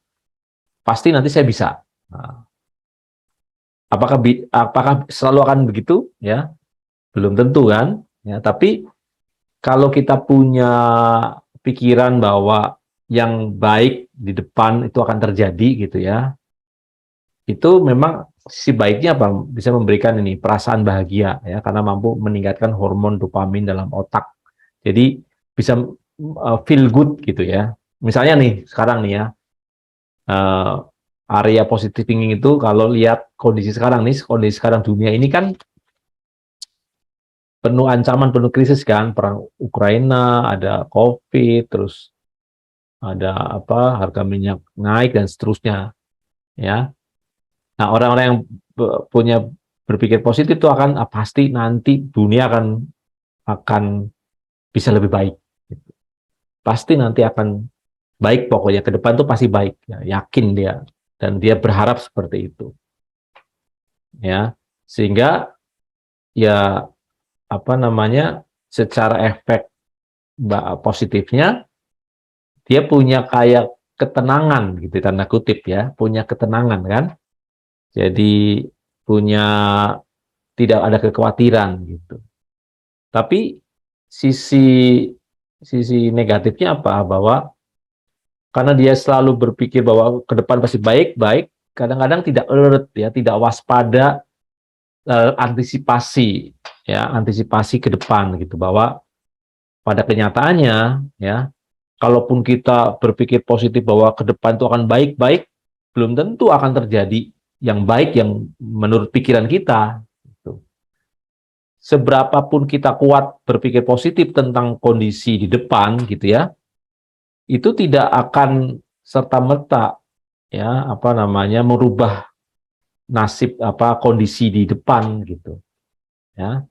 pasti nanti saya bisa. Nah, apakah selalu akan begitu? Ya, belum tentu kan. Ya, tapi kalau kita punya pikiran bahwa yang baik di depan itu akan terjadi gitu ya, itu memang sisi baiknya apa? Bisa memberikan perasaan bahagia ya, karena mampu meningkatkan hormon dopamin dalam otak. Jadi bisa feel good gitu ya. Misalnya nih sekarang nih ya, area positive thinking itu kalau lihat kondisi sekarang dunia ini kan penuh ancaman, penuh krisis kan, perang Ukraina, ada COVID, terus ada harga minyak naik dan seterusnya ya. Nah, orang-orang yang berpikir positif itu akan pasti nanti dunia akan bisa lebih baik. Pasti nanti akan baik, pokoknya ke depan tuh pasti baik, ya, yakin dia, dan dia berharap seperti itu. Ya, sehingga ya secara efek positifnya dia punya kayak ketenangan gitu, tanda kutip ya, punya ketenangan kan. Jadi tidak ada kekhawatiran gitu. Tapi sisi negatifnya apa? Bahwa karena dia selalu berpikir bahwa ke depan pasti baik, kadang-kadang tidak alert ya, tidak waspada, antisipasi ke depan gitu, bahwa pada kenyataannya ya, kalaupun kita berpikir positif bahwa ke depan itu akan baik-baik, belum tentu akan terjadi yang baik yang menurut pikiran kita. Gitu. Seberapapun kita kuat berpikir positif tentang kondisi di depan, gitu ya, itu tidak akan serta-merta ya merubah nasib kondisi di depan gitu. Ya.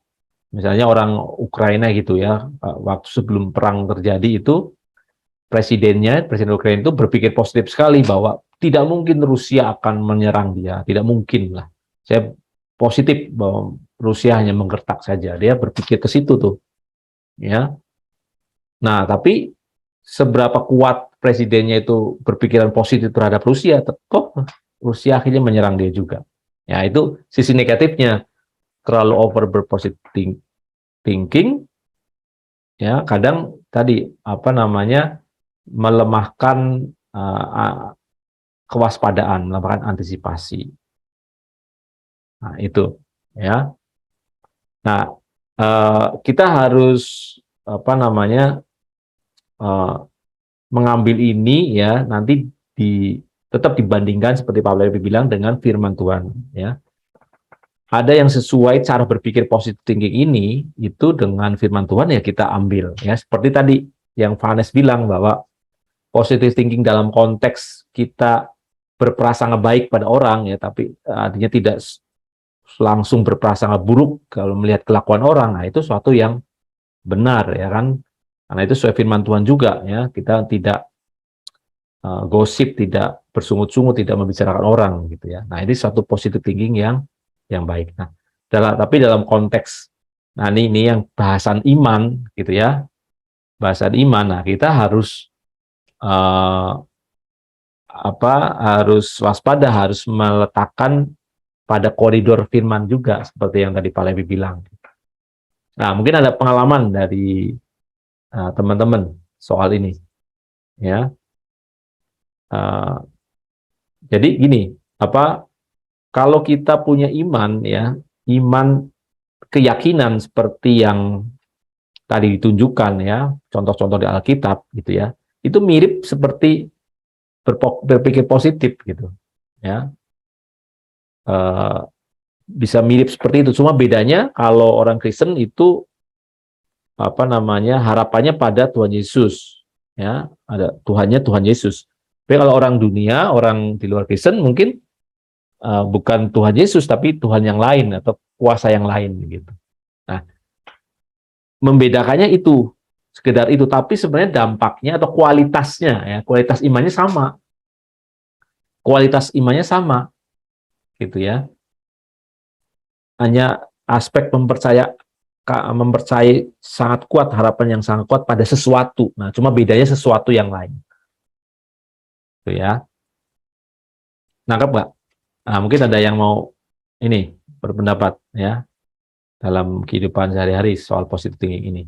Misalnya orang Ukraina gitu ya, waktu sebelum perang terjadi itu presiden Ukraina itu berpikir positif sekali bahwa tidak mungkin Rusia akan menyerang dia, tidak mungkin lah. Saya positif bahwa Rusia hanya menggertak saja, dia berpikir ke situ tuh, ya. Nah, tapi seberapa kuat presidennya itu berpikiran positif terhadap Rusia, tetap Rusia akhirnya menyerang dia juga. Ya, itu sisi negatifnya. Terlalu over berpositif thinking, ya kadang tadi melemahkan kewaspadaan, melemahkan antisipasi. Nah, itu ya. Nah, kita harus mengambil ini ya nanti tetap dibandingkan seperti Pak Levi bilang dengan firman Tuhan ya. Ada yang sesuai cara berpikir positive thinking ini itu dengan firman Tuhan ya kita ambil ya, seperti tadi yang Vanes bilang bahwa positive thinking dalam konteks kita berprasangka baik pada orang ya, tapi artinya tidak langsung berprasangka buruk kalau melihat kelakuan orang. Nah, itu suatu yang benar ya kan, karena itu sesuai firman Tuhan juga ya, kita tidak gosip, tidak bersungut-sungut, tidak membicarakan orang gitu ya. Nah, ini suatu positive thinking yang baik. Nah, tapi dalam konteks, nah ini yang bahasan iman gitu ya, bahasan iman. Nah, kita harus harus waspada, harus meletakkan pada koridor firman juga seperti yang tadi Pak Levi bilang. Nah, mungkin ada pengalaman dari teman-teman soal ini, ya. Jadi gini, kalau kita punya iman ya, iman keyakinan seperti yang tadi ditunjukkan ya, contoh-contoh di Alkitab gitu ya, itu mirip seperti berpikir positif gitu ya, bisa mirip seperti itu. Cuma bedanya kalau orang Kristen itu harapannya pada Tuhan Yesus ya, ada Tuhannya Tuhan Yesus. Tapi kalau orang dunia, orang di luar Kristen mungkin bukan Tuhan Yesus, tapi Tuhan yang lain atau kuasa yang lain gitu. Nah, membedakannya itu, sekedar itu. Tapi sebenarnya dampaknya atau kualitasnya, ya, kualitas imannya sama. Kualitas imannya sama, gitu ya. Hanya aspek mempercayai sangat kuat, harapan yang sangat kuat pada sesuatu. Nah, cuma bedanya sesuatu yang lain. Gitu ya. Nangkep nggak? Nah, mungkin ada yang mau ini berpendapat ya dalam kehidupan sehari-hari soal positive thinking ini.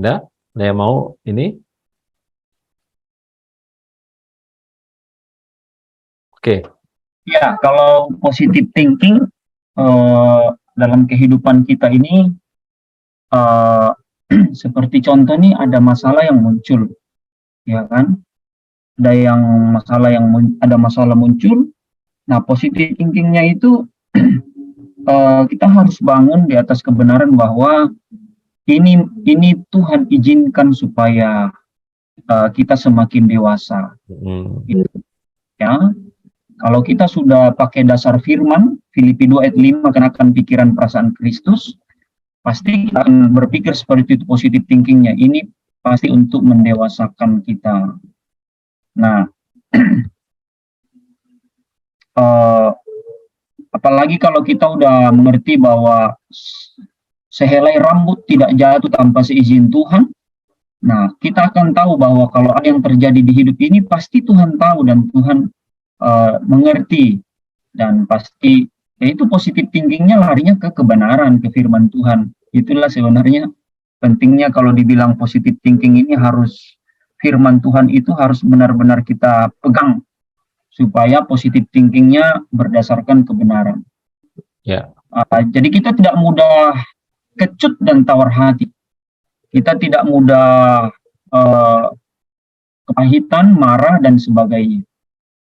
Ada yang mau ini? Oke. Ya, kalau positive thinking dalam kehidupan kita ini seperti contoh nih, ada masalah yang muncul, ya kan? Ada masalah muncul. Nah, positive thinkingnya itu kita harus bangun di atas kebenaran bahwa ini Tuhan izinkan supaya kita semakin dewasa. Gitu. Ya, kalau kita sudah pakai dasar firman Filipi 2 ayat 5, kenakan pikiran perasaan Kristus, pasti kita akan berpikir seperti itu. Positive thinkingnya ini pasti untuk mendewasakan kita. Nah, apalagi kalau kita udah mengerti bahwa sehelai rambut tidak jatuh tanpa seizin Tuhan. Nah, kita akan tahu bahwa kalau ada yang terjadi di hidup ini, pasti Tuhan tahu dan Tuhan mengerti. Dan pasti, yaitu positive thinkingnya larinya ke kebenaran, ke firman Tuhan. Itulah sebenarnya pentingnya kalau dibilang positive thinking ini harus, firman Tuhan itu harus benar-benar kita pegang supaya positive thinkingnya berdasarkan kebenaran. Ya. Jadi kita tidak mudah kecut dan tawar hati. Kita tidak mudah kepahitan, marah, dan sebagainya.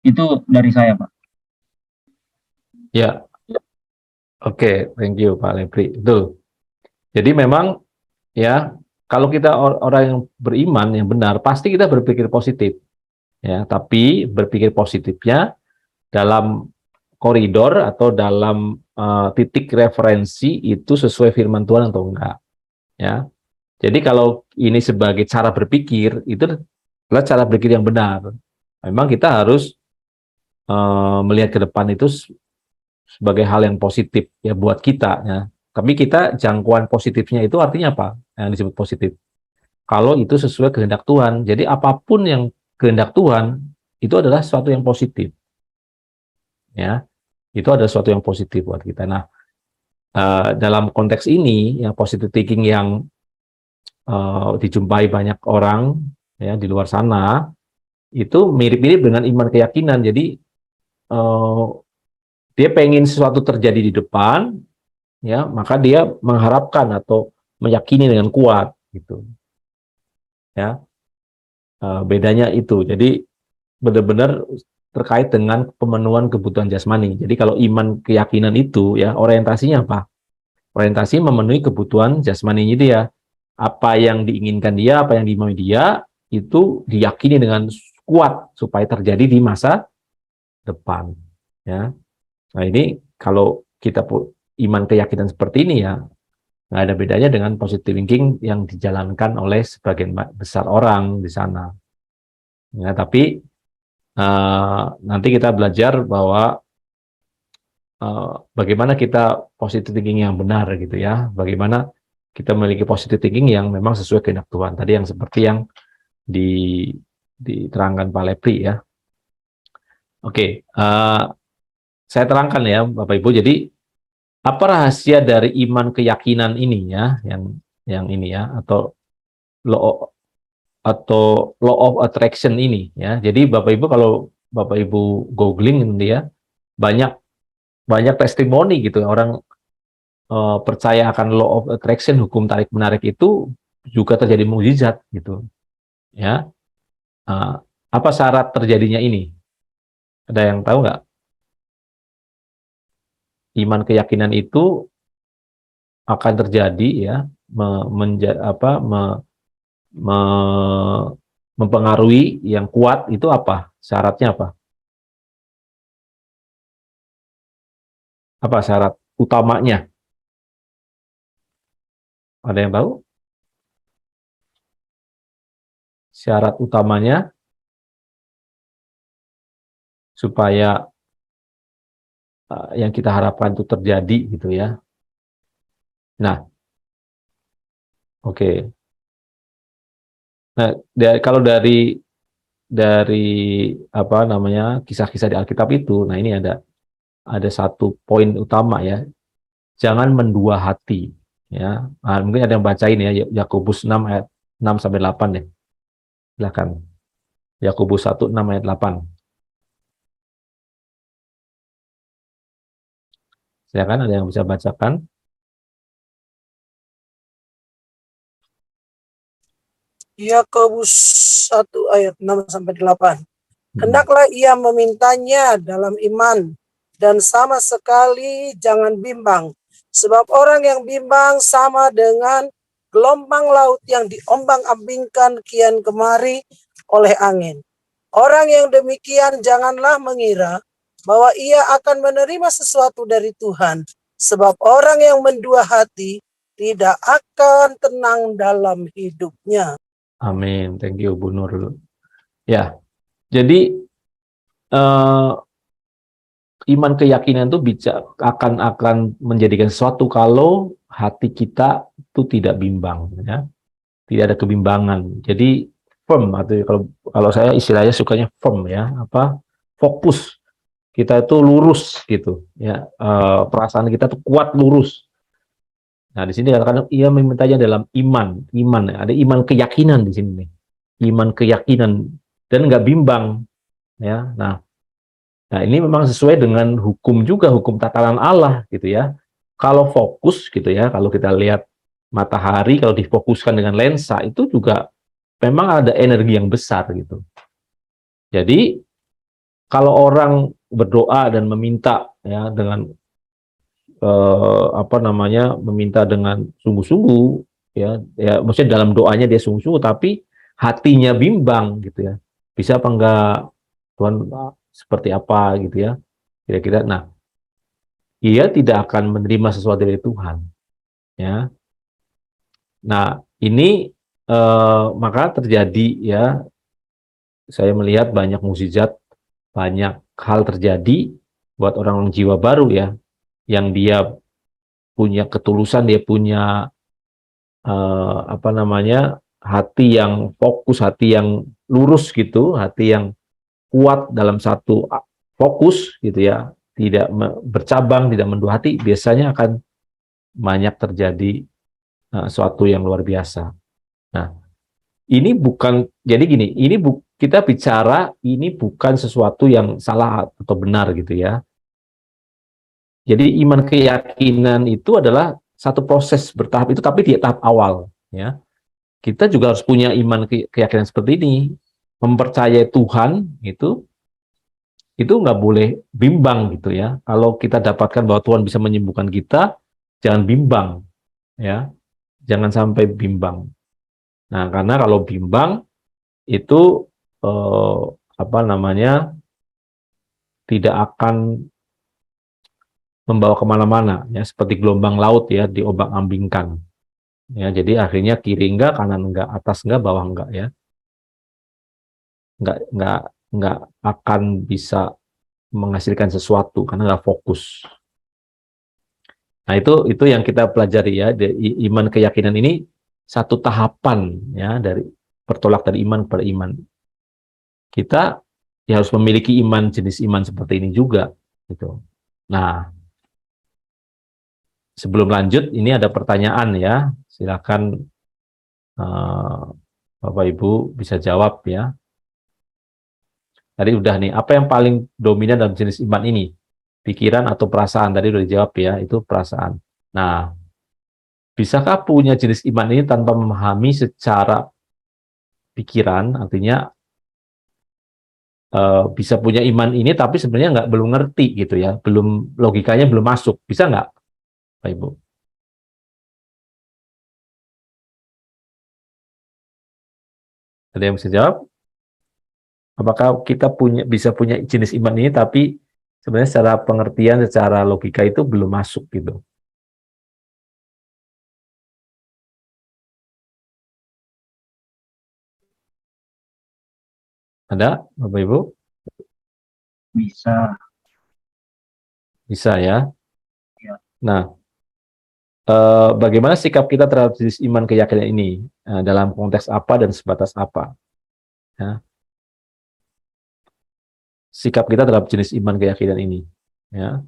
Itu dari saya, Pak. Ya, oke, thank you Pak Lepri. Betul. Jadi memang ya, kalau kita orang yang beriman yang benar, pasti kita berpikir positif. Ya, tapi berpikir positifnya dalam koridor atau dalam titik referensi itu sesuai firman Tuhan atau enggak. Ya. Jadi kalau ini sebagai cara berpikir, itu adalah cara berpikir yang benar. Memang kita harus melihat ke depan itu sebagai hal yang positif ya buat kita ya. Tapi kita jangkauan positifnya itu artinya apa? Yang disebut positif. Kalau itu sesuai kehendak Tuhan. Jadi apapun yang kehendak Tuhan itu adalah sesuatu yang positif. Ya. Itu adalah sesuatu yang positif buat kita. Nah, dalam konteks ini yang positive thinking yang dijumpai banyak orang ya di luar sana itu mirip-mirip dengan iman keyakinan. Jadi dia pengen sesuatu terjadi di depan, ya maka dia mengharapkan atau meyakini dengan kuat gitu. Ya, bedanya itu. Jadi benar-benar terkait dengan pemenuhan kebutuhan jasmani. Jadi kalau iman keyakinan itu ya orientasinya apa? Orientasi memenuhi kebutuhan jasmaninya dia. Apa yang diinginkan dia, apa yang dimaui dia, itu diyakini dengan kuat supaya terjadi di masa depan. Ya, nah ini kalau kita iman keyakinan seperti ini ya, nggak ada bedanya dengan positive thinking yang dijalankan oleh sebagian besar orang di sana. Ya, tapi nanti kita belajar bahwa bagaimana kita positive thinking yang benar gitu ya, bagaimana kita memiliki positive thinking yang memang sesuai kehendak Tuhan. Tadi yang seperti yang diterangkan Pak Lepri ya. Oke, saya terangkan ya Bapak Ibu. Jadi apa rahasia dari iman keyakinan ini ya, yang ini ya, atau law of attraction ini ya. Jadi Bapak Ibu kalau Bapak Ibu googling ini ya, banyak testimoni gitu orang percaya akan law of attraction, hukum tarik menarik itu juga terjadi mukjizat gitu ya. Apa syarat terjadinya ini? Ada yang tahu nggak? Iman keyakinan itu akan terjadi ya, mempengaruhi yang kuat itu apa? Syaratnya apa? Apa syarat utamanya? Ada yang tahu? Syarat utamanya supaya yang kita harapkan itu terjadi gitu ya. Nah, oke. Nah, kalau dari apa namanya kisah-kisah di Alkitab itu, nah ini ada satu poin utama ya. Jangan mendua hati ya. Mungkin ada yang bacain ya Yakobus 6 ayat 6 sampai 8 ya. Silakan. Yakobus 1 6 ayat 8. Silakan, ada yang bisa bacakan? Yakobus 1 ayat 6 sampai 8. Hendaklah ia memintanya dalam iman dan sama sekali jangan bimbang. Sebab orang yang bimbang sama dengan gelombang laut yang diombang-ambingkan kian kemari oleh angin. Orang yang demikian janganlah mengira bahwa ia akan menerima sesuatu dari Tuhan. Sebab orang yang mendua hati tidak akan tenang dalam hidupnya. Amin. Thank you Bu Nurul. Ya, jadi iman keyakinan itu akan menjadikan sesuatu kalau hati kita itu tidak bimbang, ya, tidak ada kebimbangan. Jadi firm, atau kalau saya istilahnya sukanya firm ya, apa fokus kita itu lurus gitu, ya, perasaan kita tuh kuat lurus. Nah di sini kadang-kadang ia memintanya dalam iman, ada iman keyakinan di sini nih, iman keyakinan dan nggak bimbang, ya. Nah ini memang sesuai dengan hukum juga, hukum tatanan Allah gitu ya. kalau fokus gitu ya, kalau kita lihat matahari kalau difokuskan dengan lensa itu juga memang ada energi yang besar gitu. Jadi kalau orang berdoa dan meminta ya dengan meminta dengan sungguh-sungguh ya maksudnya dalam doanya dia sungguh-sungguh tapi hatinya bimbang gitu ya. Bisa apa enggak Tuhan seperti apa gitu ya. Kira-kira nah, ia tidak akan menerima sesuatu dari Tuhan ya. Nah, ini maka terjadi ya, saya melihat banyak mukjizat, banyak hal terjadi buat orang jiwa baru ya, yang dia punya ketulusan, dia punya hati yang fokus, hati yang lurus gitu, hati yang kuat dalam satu fokus gitu ya, tidak bercabang, tidak mendua hati, biasanya akan banyak terjadi suatu yang luar biasa. Nah, ini bukan jadi gini, kita bicara ini bukan sesuatu yang salah atau benar gitu ya. Jadi iman keyakinan itu adalah satu proses bertahap itu tapi di tahap awal ya. Kita juga harus punya iman keyakinan seperti ini. Mempercayai Tuhan itu nggak boleh bimbang gitu ya. Kalau kita dapatkan bahwa Tuhan bisa menyembuhkan kita, jangan bimbang ya. Jangan sampai bimbang. Nah, karena kalau bimbang itu eh, tidak akan membawa kemana-mana ya seperti gelombang laut ya diombang-ambingkan ya jadi akhirnya kiri enggak kanan enggak atas enggak bawah enggak ya enggak akan bisa menghasilkan sesuatu karena enggak fokus. Nah itu yang kita pelajari ya iman keyakinan ini satu tahapan ya dari bertolak dari iman kepada iman. Kita ya harus memiliki iman jenis iman seperti ini juga gitu. Nah, sebelum lanjut, ini ada pertanyaan ya. Silakan Bapak Ibu bisa jawab ya. Tadi udah nih, apa yang paling dominan dalam jenis iman ini? Pikiran atau perasaan? Tadi udah dijawab ya, itu perasaan. Nah, bisakah punya jenis iman ini tanpa memahami secara pikiran? Artinya bisa punya iman ini, tapi sebenarnya belum ngerti gitu ya, logikanya belum masuk. Bisa nggak, Pak Ibu? Ada yang bisa jawab? Apakah kita bisa punya jenis iman ini tapi sebenarnya secara pengertian, secara logika itu belum masuk gitu. Ada, Bapak Ibu? Bisa. Bisa ya. Ya. Nah, bagaimana sikap kita terhadap jenis iman keyakinan ini? Dalam konteks apa dan sebatas apa? Ya. Sikap kita terhadap jenis iman keyakinan ini. Ya.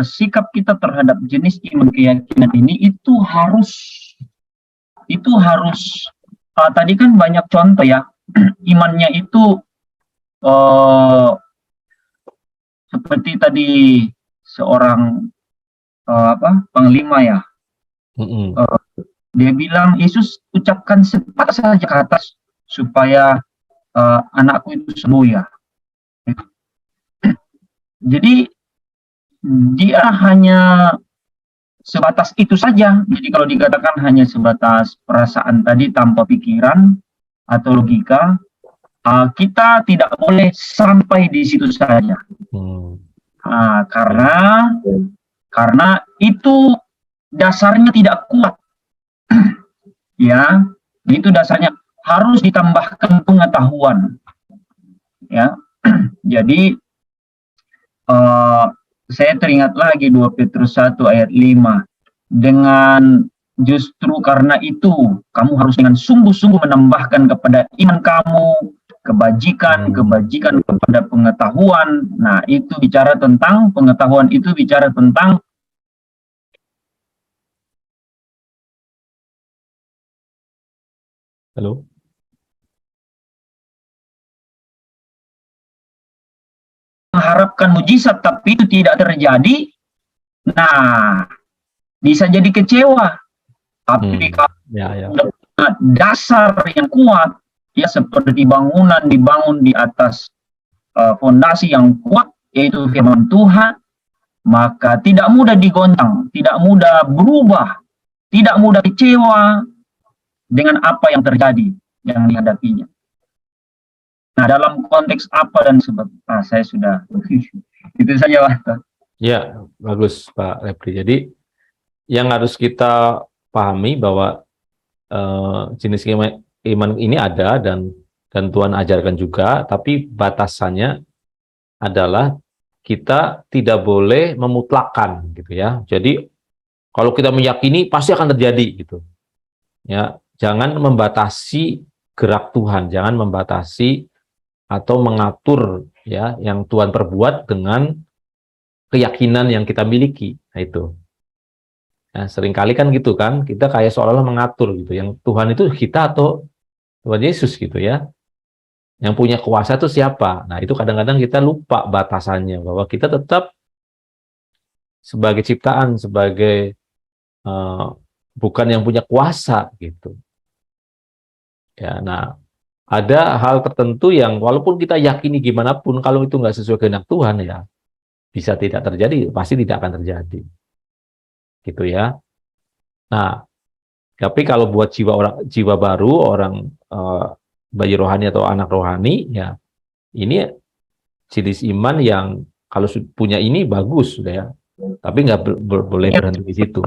Sikap kita terhadap jenis iman keyakinan ini itu harus tadi kan banyak contoh ya imannya itu seperti tadi seorang panglima ya dia bilang Yesus ucapkan sepatah saja ke atas supaya anakku itu sembuh ya. Jadi dia hanya sebatas itu saja. Jadi kalau dikatakan hanya sebatas perasaan tadi tanpa pikiran atau logika, kita tidak boleh sampai di situ saja. Karena itu dasarnya tidak kuat. Ya, itu dasarnya harus ditambahkan pengetahuan. Ya, jadi saya teringat lagi 2 Petrus 1 ayat 5. Dengan justru karena itu, kamu harus dengan sungguh-sungguh menambahkan kepada iman kamu, kebajikan kepada pengetahuan. Nah, itu bicara tentang pengetahuan, itu bicara tentang mengharapkan mujizat tapi itu tidak terjadi, nah bisa jadi kecewa. Tapi kalau Ya. dasar yang kuat, ya seperti bangunan dibangun di atas fondasi yang kuat, yaitu firman Tuhan, maka tidak mudah digoncang, tidak mudah berubah, tidak mudah kecewa dengan apa yang terjadi, yang dihadapinya. Nah, dalam konteks apa dan sebab, saya sudah itu saja, Pak. Ya, bagus Pak Repri. Jadi yang harus kita pahami bahwa jenis iman ini ada dan Tuhan ajarkan juga, tapi batasannya adalah kita tidak boleh memutlakkan gitu ya. Jadi kalau kita meyakini pasti akan terjadi gitu. Ya, jangan membatasi gerak Tuhan, jangan membatasi atau mengatur ya yang Tuhan perbuat dengan keyakinan yang kita miliki. Nah, itu. Nah, seringkali kan gitu kan, kita kayak seolah-olah mengatur gitu. Yang Tuhan itu kita atau Tuhan Yesus gitu ya. Yang punya kuasa itu siapa? Nah, itu kadang-kadang kita lupa batasannya, bahwa kita tetap sebagai ciptaan, sebagai bukan yang punya kuasa gitu. Ya, nah, ada hal tertentu yang walaupun kita yakini gimana pun, kalau itu nggak sesuai kehendak Tuhan ya bisa tidak terjadi, pasti tidak akan terjadi, gitu ya. Nah, tapi kalau buat jiwa baru, orang bayi rohani atau anak rohani, ya ini jenis iman yang kalau punya ini bagus sudah ya, tapi nggak boleh berhenti di situ.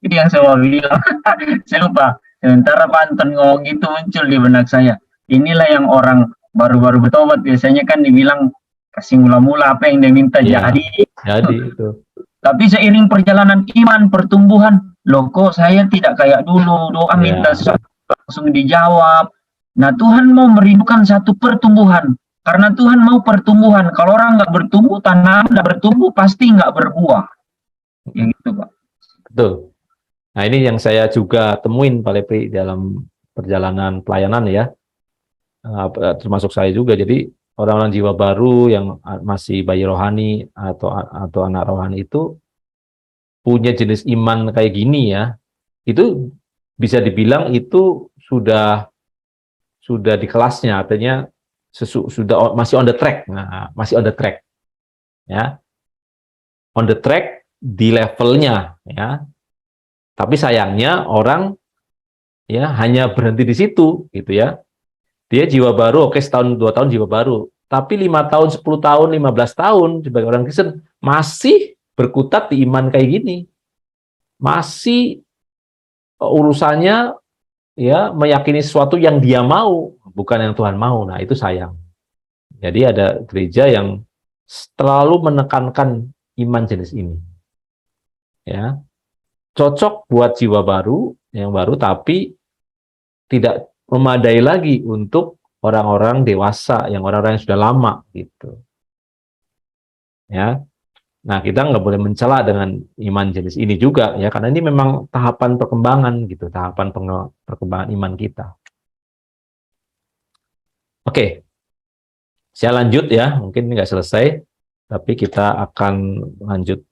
Itu yang saya mau bilang. Saya lupa. Sementara Pak Anton ngomong itu muncul di benak saya. Inilah yang orang baru-baru bertobat biasanya kan dibilang kasih mula-mula apa yang dia minta jadi itu. Tapi seiring perjalanan iman, pertumbuhan, loh kok saya tidak kayak dulu, doa minta sesuatu langsung dijawab. Nah, Tuhan mau merindukan satu pertumbuhan. Karena Tuhan mau pertumbuhan. Kalau orang nggak bertumbuh, tanah nggak bertumbuh, pasti nggak berbuah. Yang itu, Pak. Betul. Nah, ini yang saya juga temuin Pak Lepri dalam perjalanan pelayanan ya. Termasuk saya juga. Jadi orang-orang jiwa baru yang masih bayi rohani atau anak rohani itu punya jenis iman kayak gini ya. Itu bisa dibilang itu sudah di kelasnya, artinya sudah masih on the track. Nah, masih on the track. Ya. On the track di levelnya ya. Tapi sayangnya orang ya hanya berhenti di situ gitu ya. Dia jiwa baru, oke, setahun 2 tahun jiwa baru, tapi 5 tahun, 10 tahun, 15 tahun sebagai orang Kristen masih berkutat di iman kayak gini. Masih urusannya ya meyakini sesuatu yang dia mau, bukan yang Tuhan mau. Nah, itu sayang. Jadi ada gereja yang terlalu menekankan iman jenis ini. Ya. Cocok buat jiwa baru, yang baru, tapi tidak memadai lagi untuk orang-orang dewasa, orang-orang yang sudah lama gitu. Ya. Nah, kita nggak boleh mencela dengan iman jenis ini juga ya, karena ini memang tahapan perkembangan gitu, tahapan perkembangan iman kita. Oke. Saya lanjut ya, mungkin ini nggak selesai, tapi kita akan lanjut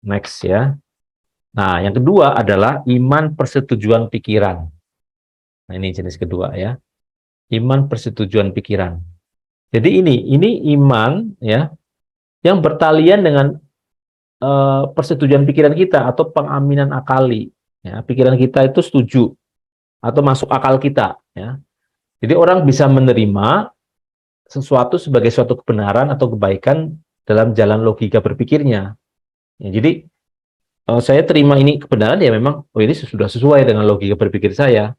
next ya. Nah, yang kedua adalah iman persetujuan pikiran. Nah, ini jenis kedua ya. Iman persetujuan pikiran. Jadi ini iman ya yang bertalian dengan persetujuan pikiran kita atau pengaminan akali. Ya, pikiran kita itu setuju atau masuk akal kita. Ya. Jadi orang bisa menerima sesuatu sebagai suatu kebenaran atau kebaikan dalam jalan logika berpikirnya. Ya, jadi saya terima ini kebenaran ya memang, oh ini sudah sesuai dengan logika berpikir saya.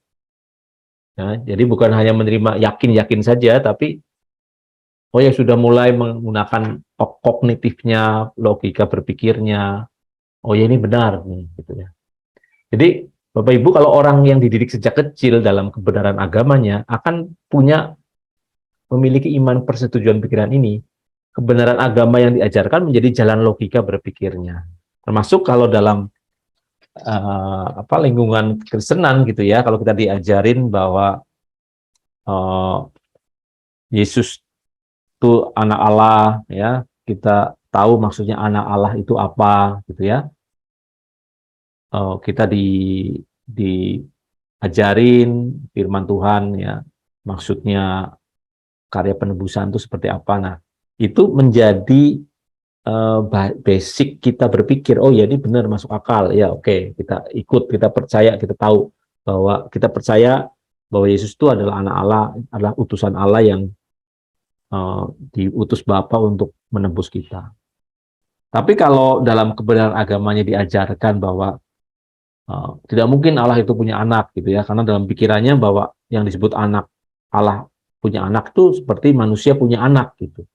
Ya, jadi bukan hanya menerima yakin-yakin saja, tapi oh ya sudah mulai menggunakan kognitifnya, logika berpikirnya. Oh ya ini benar nih, gitu ya. Jadi Bapak Ibu, kalau orang yang dididik sejak kecil dalam kebenaran agamanya akan memiliki iman persetujuan pikiran ini. Kebenaran agama yang diajarkan menjadi jalan logika berpikirnya. Termasuk kalau dalam lingkungan Kristenan gitu ya, kalau kita diajarin bahwa Yesus itu anak Allah, ya. Kita tahu maksudnya anak Allah itu apa, gitu ya. Kita diajarin firman Tuhan, ya. Maksudnya karya penebusan itu seperti apa. Nah, itu menjadi basic kita berpikir, oh ya ini benar, masuk akal, ya oke, kita ikut, kita percaya, kita tahu bahwa kita percaya bahwa Yesus itu adalah anak Allah, adalah utusan Allah yang diutus Bapa untuk menebus kita. Tapi kalau dalam kebenaran agamanya diajarkan bahwa tidak mungkin Allah itu punya anak, gitu ya, karena dalam pikirannya bahwa yang disebut anak Allah punya anak itu seperti manusia punya anak, gitu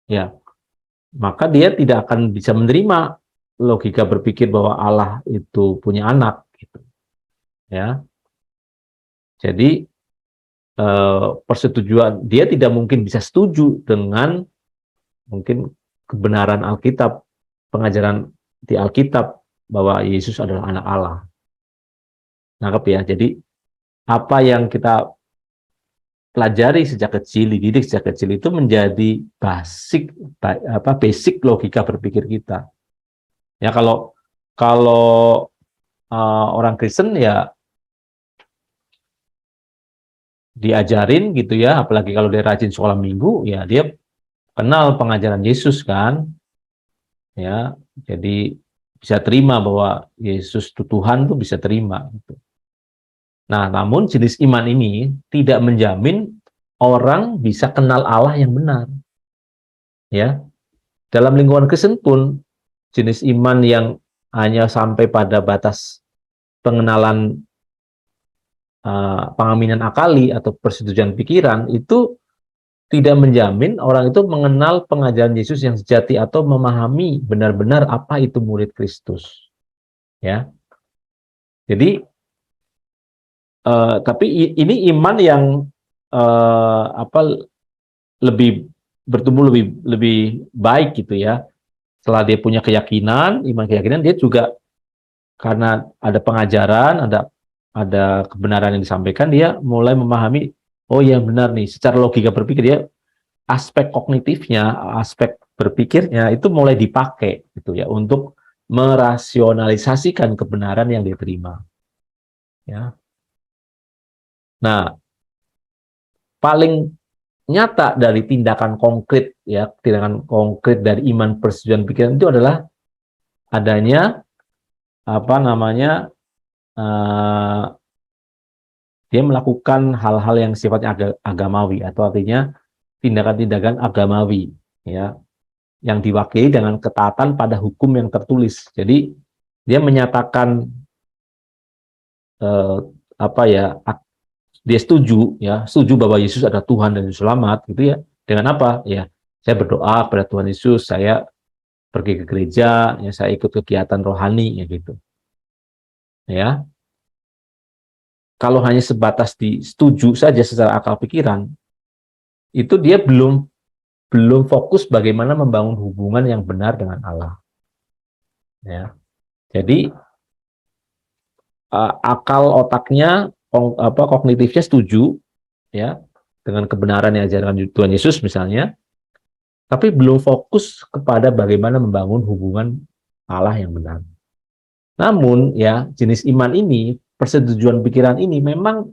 ya, maka dia tidak akan bisa menerima logika berpikir bahwa Allah itu punya anak, gitu ya. Jadi persetujuan dia tidak mungkin bisa setuju dengan mungkin kebenaran Alkitab, pengajaran di Alkitab bahwa Yesus adalah anak Allah. Nangkep ya? Jadi apa yang kita pelajari sejak kecil, dididik sejak kecil itu menjadi basic logika berpikir kita. Ya kalau orang Kristen ya diajarin gitu ya, apalagi kalau dia rajin sekolah minggu, ya dia kenal pengajaran Yesus kan, ya, jadi bisa terima bahwa Yesus itu Tuhan tuh bisa terima gitu. Nah, namun jenis iman ini tidak menjamin orang bisa kenal Allah yang benar. Ya. Dalam lingkungan Kristen pun jenis iman yang hanya sampai pada batas pengenalan pengaminan akali atau persetujuan pikiran itu tidak menjamin orang itu mengenal pengajaran Yesus yang sejati atau memahami benar-benar apa itu murid Kristus. Ya. Jadi tapi ini iman yang lebih bertumbuh lebih baik gitu ya. Setelah dia punya keyakinan, iman keyakinan, dia juga karena ada pengajaran, ada kebenaran yang disampaikan, dia mulai memahami, oh ya benar nih, secara logika berpikir dia aspek kognitifnya, aspek berpikirnya itu mulai dipakai gitu ya untuk merasionalisasikan kebenaran yang dia terima. Ya. Nah, paling nyata dari tindakan konkret ya, tindakan konkret dari iman persetujuan pikiran itu adalah adanya dia melakukan hal-hal yang sifatnya agamawi, atau artinya tindakan-tindakan agamawi ya, yang diwakili dengan ketaatan pada hukum yang tertulis. Jadi dia menyatakan dia setuju bahwa Yesus adalah Tuhan dan Selamat gitu ya. Dengan apa? Ya, saya berdoa kepada Tuhan Yesus, saya pergi ke gereja, ya saya ikut kegiatan rohani ya gitu. Ya. Kalau hanya sebatas setuju saja secara akal pikiran, itu dia belum fokus bagaimana membangun hubungan yang benar dengan Allah. Ya. Jadi akal otaknya kognitifnya setuju ya dengan kebenaran yang diajarkan Tuhan Yesus misalnya, tapi belum fokus kepada bagaimana membangun hubungan Allah yang benar. Namun ya jenis iman ini, persetujuan pikiran ini memang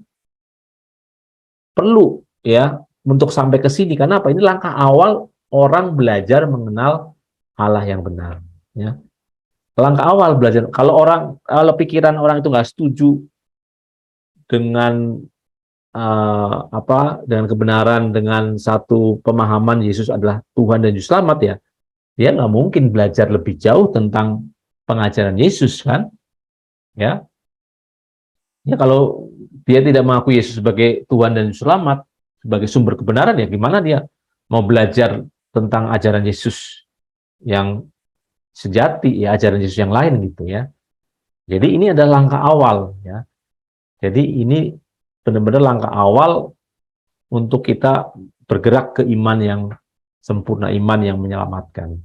perlu ya untuk sampai ke sini. Karena apa? Ini langkah awal orang belajar mengenal Allah yang benar. Ya. Langkah awal belajar. Kalau pikiran orang itu nggak setuju dengan dengan kebenaran, dengan satu pemahaman Yesus adalah Tuhan dan Juru Selamat ya, dia nggak mungkin belajar lebih jauh tentang pengajaran Yesus kan, ya kalau dia tidak mengaku Yesus sebagai Tuhan dan Juru Selamat, sebagai sumber kebenaran, ya gimana dia mau belajar tentang ajaran Yesus yang sejati, ya ajaran Yesus yang lain gitu ya. Jadi ini adalah langkah awal ya. Jadi ini benar-benar langkah awal untuk kita bergerak ke iman yang sempurna, iman yang menyelamatkan.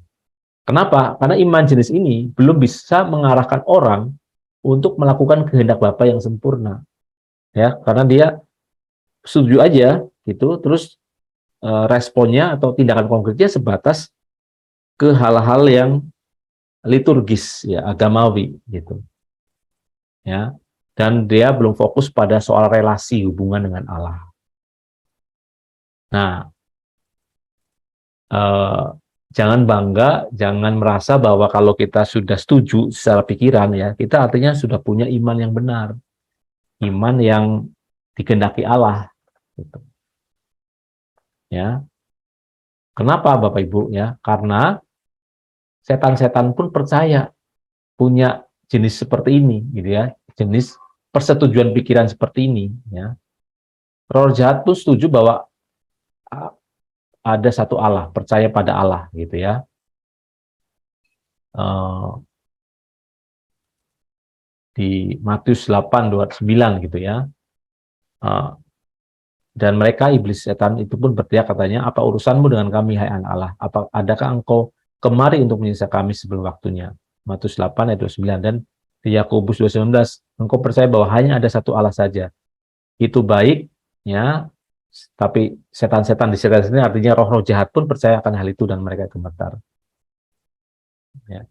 Kenapa? Karena iman jenis ini belum bisa mengarahkan orang untuk melakukan kehendak Bapa yang sempurna. Ya, karena dia setuju aja gitu, terus responnya atau tindakan konkretnya sebatas ke hal-hal yang liturgis, ya, agamawi gitu. Ya. Dan dia belum fokus pada soal relasi hubungan dengan Allah. Nah, jangan bangga, jangan merasa bahwa kalau kita sudah setuju secara pikiran, ya, kita artinya sudah punya iman yang benar, iman yang dikehendaki Allah. Gitu. Ya, kenapa Bapak Ibu? Ya, karena setan-setan pun percaya punya jenis seperti ini, gitu ya, jenis persetujuan pikiran seperti ini. Ya, roh jahat pun setuju bahwa ada satu Allah, percaya pada Allah, gitu ya. Di Matius 8:29 gitu ya. Dan mereka, iblis setan itu pun berteriak katanya, apa urusanmu dengan kami, hai anak Allah? Adakah engkau kemari untuk menyiksa kami sebelum waktunya? Matius 8:29. Dan di Yakobus 2:19, engkau percaya bahwa hanya ada satu Allah saja. Itu baik, ya. Tapi setan-setan di sekitar sini, artinya roh-roh jahat pun percaya akan hal itu dan mereka gemetar. Ya.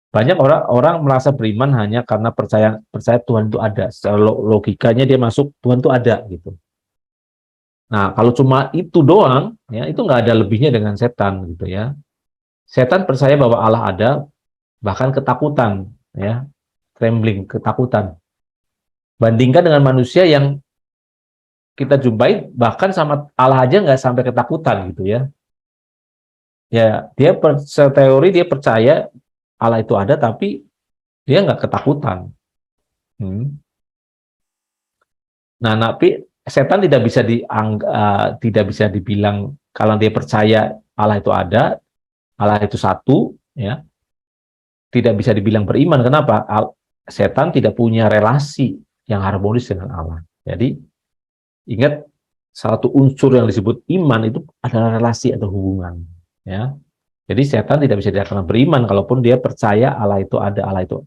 Banyak orang merasa beriman hanya karena percaya Tuhan itu ada. Secara logikanya dia masuk, Tuhan itu ada gitu. Nah, kalau cuma itu doang, ya, itu nggak ada lebihnya dengan setan gitu ya. Setan percaya bahwa Allah ada, bahkan ketakutan, ya, trembling, ketakutan. Bandingkan dengan manusia yang kita jumpai, bahkan sama Allah aja nggak sampai ketakutan gitu ya. Ya, teori dia percaya Allah itu ada, tapi dia nggak ketakutan. Nah, tapi setan tidak bisa dibilang kalau dia percaya Allah itu ada, Allah itu satu, ya, tidak bisa dibilang beriman. Kenapa? Setan tidak punya relasi yang harmonis dengan Allah. Jadi ingat, satu unsur yang disebut iman itu adalah relasi atau hubungan. Ya, jadi setan tidak bisa dikatakan beriman kalaupun dia percaya Allah itu ada, Allah itu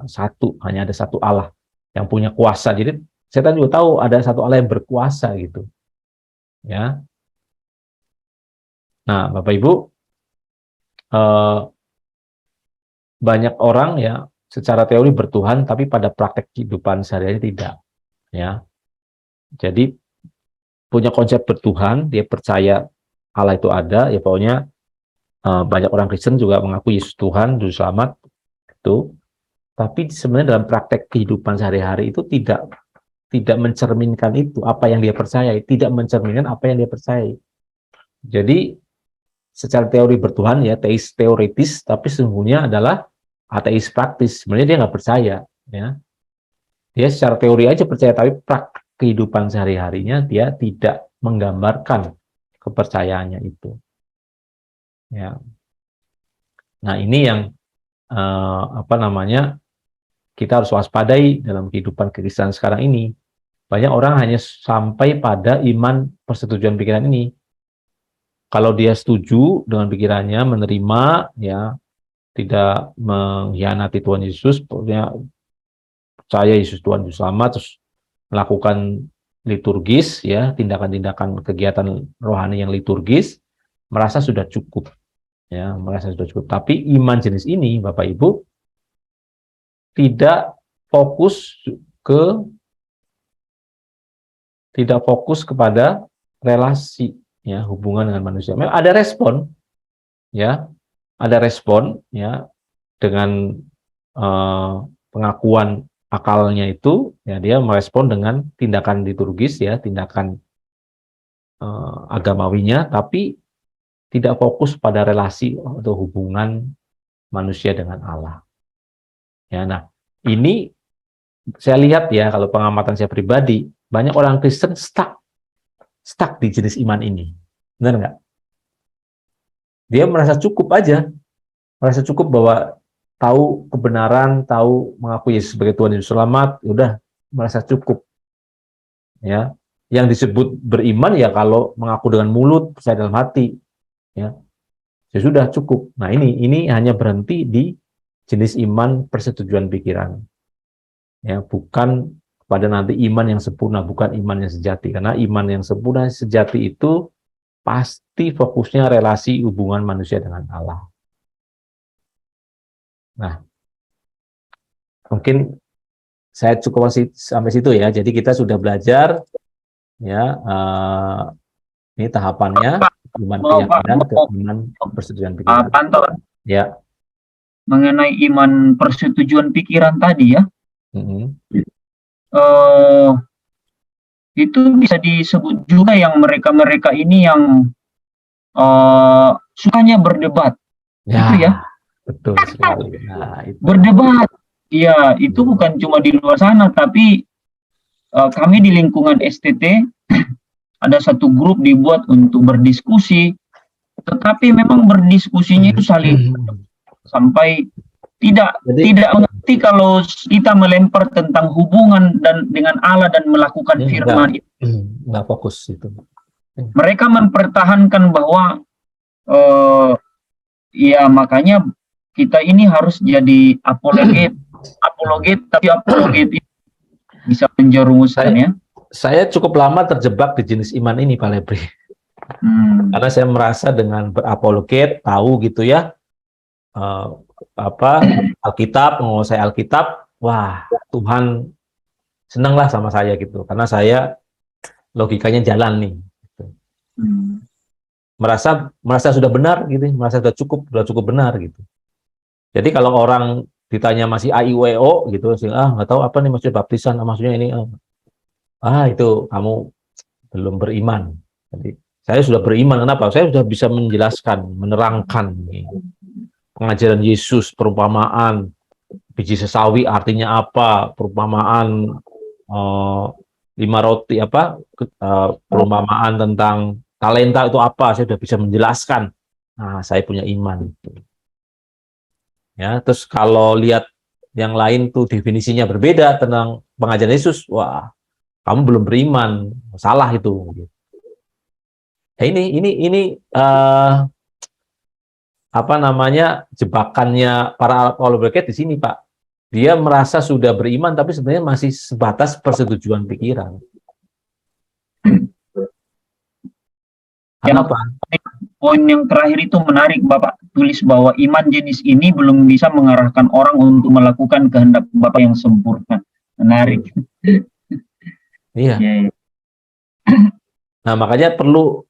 satu, hanya ada satu Allah yang punya kuasa. Jadi setan juga tahu ada satu Allah yang berkuasa gitu. Ya. Nah, Bapak Ibu, banyak orang ya secara teori bertuhan, tapi pada praktek kehidupan sehari-hari tidak. Ya. Jadi punya konsep bertuhan, dia percaya Allah itu ada, ya pokoknya banyak orang Kristen juga mengaku Yesus Tuhan, Juru Selamat itu. Tapi sebenarnya dalam praktek kehidupan sehari-hari itu tidak mencerminkan itu, apa yang dia percayai, tidak mencerminkan apa yang dia percayai. Jadi secara teori bertuhan, ya, teis teoritis, tapi sesungguhnya adalah ateis praktis. Sebenarnya dia nggak percaya, ya. Dia secara teori aja percaya, tapi praktek kehidupan sehari-harinya dia tidak menggambarkan kepercayaannya itu. Ya. Nah, ini yang kita harus waspadai dalam kehidupan Kristen sekarang ini. Banyak orang hanya sampai pada iman persetujuan pikiran ini. Kalau dia setuju dengan pikirannya, menerima, ya, tidak mengkhianati Tuhan Yesus, pokoknya percaya Yesus Tuhan Juru Selamat, terus melakukan liturgis, ya, tindakan-tindakan kegiatan rohani yang liturgis, merasa sudah cukup, ya, merasa sudah cukup. Tapi iman jenis ini, Bapak Ibu, tidak fokus kepada relasi, ya, hubungan dengan manusia. Memang ada respon, ya, dengan pengakuan akalnya itu, ya, dia merespon dengan tindakan liturgis, ya, tindakan agamawinya, tapi tidak fokus pada relasi atau hubungan manusia dengan Allah. Ya, nah, ini saya lihat, ya, kalau pengamatan saya pribadi, banyak orang Kristen stuck di jenis iman ini. Benar nggak? Dia merasa cukup aja, merasa cukup bahwa tahu kebenaran, tahu mengaku Yesus sebagai Tuhan Yesus Selamat, udah merasa cukup. Ya, yang disebut beriman, ya, kalau mengaku dengan mulut, percaya dalam hati, ya sudah cukup. Nah, ini hanya berhenti di jenis iman persetujuan pikiran, ya, bukan pada nanti iman yang sempurna, bukan iman yang sejati. Karena iman yang sempurna sejati itu pasti fokusnya relasi hubungan manusia dengan Allah. Nah, mungkin saya cukup sampai situ ya. Jadi kita sudah belajar ya, ini tahapannya iman keyakinan ke iman persetujuan pikiran. Pantau Ya. mengenai iman persetujuan pikiran tadi ya. Itu bisa disebut juga yang mereka-mereka ini yang sukanya berdebat. Ya, Itu ya. betul sekali. Nah, itu. Berdebat. Ya, itu bukan cuma di luar sana, tapi kami di lingkungan STT ada satu grup dibuat untuk berdiskusi, tetapi memang berdiskusinya itu saling sampai tidak mengerti kalau kita melempar tentang hubungan dan dengan Allah dan melakukan firman itu. Nggak fokus itu. Mereka mempertahankan bahwa ya makanya kita ini harus jadi apologet, tapi apologet itu bisa menjerumuskan ya. Saya cukup lama terjebak di jenis iman ini, Pak Lepri. Karena saya merasa dengan berapologet, tahu gitu ya, Alkitab, menguasai Alkitab, wah Tuhan senanglah sama saya gitu, karena saya logikanya jalan nih. Gitu. Merasa sudah benar gitu, merasa sudah cukup benar gitu. Jadi kalau orang ditanya masih AIWO gitu, nggak tahu apa nih maksudnya baptisan, maksudnya ini, itu kamu belum beriman. Jadi saya sudah beriman, kenapa? Saya sudah bisa menjelaskan, menerangkan nih, pengajaran Yesus, perumpamaan biji sesawi artinya apa, perumpamaan 5 roti perumpamaan tentang talenta itu apa, saya sudah bisa menjelaskan. Nah, saya punya iman. Ya, terus kalau lihat yang lain tuh definisinya berbeda tentang pengajaran Yesus, wah, kamu belum beriman, salah itu. Nah, ini jebakannya para apologet di sini, Pak. Dia merasa sudah beriman, tapi sebenarnya masih sebatas persetujuan pikiran. Kenapa? Poin yang terakhir itu menarik, Bapak tulis bahwa iman jenis ini belum bisa mengarahkan orang untuk melakukan kehendak Bapak yang sempurna. Menarik. Iya. Nah, makanya perlu,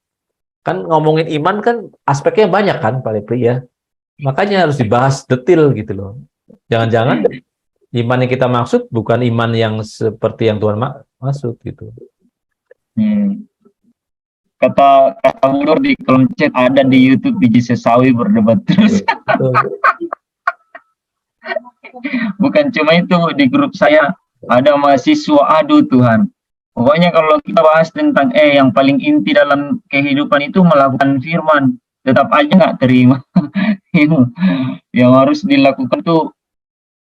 kan ngomongin iman kan aspeknya banyak kan, Pak Lepri ya. Makanya harus dibahas detail gitu loh. Jangan-jangan iman yang kita maksud bukan iman yang seperti yang Tuhan maksud gitu. Kata Nur di kolom chat, ada di YouTube biji sesawi berdebat terus. Bukan cuma itu, di grup saya ada mahasiswa, aduh Tuhan. Pokoknya kalau kita bahas tentang yang paling inti dalam kehidupan itu melakukan firman, tetap aja nggak terima. Yang harus dilakukan tuh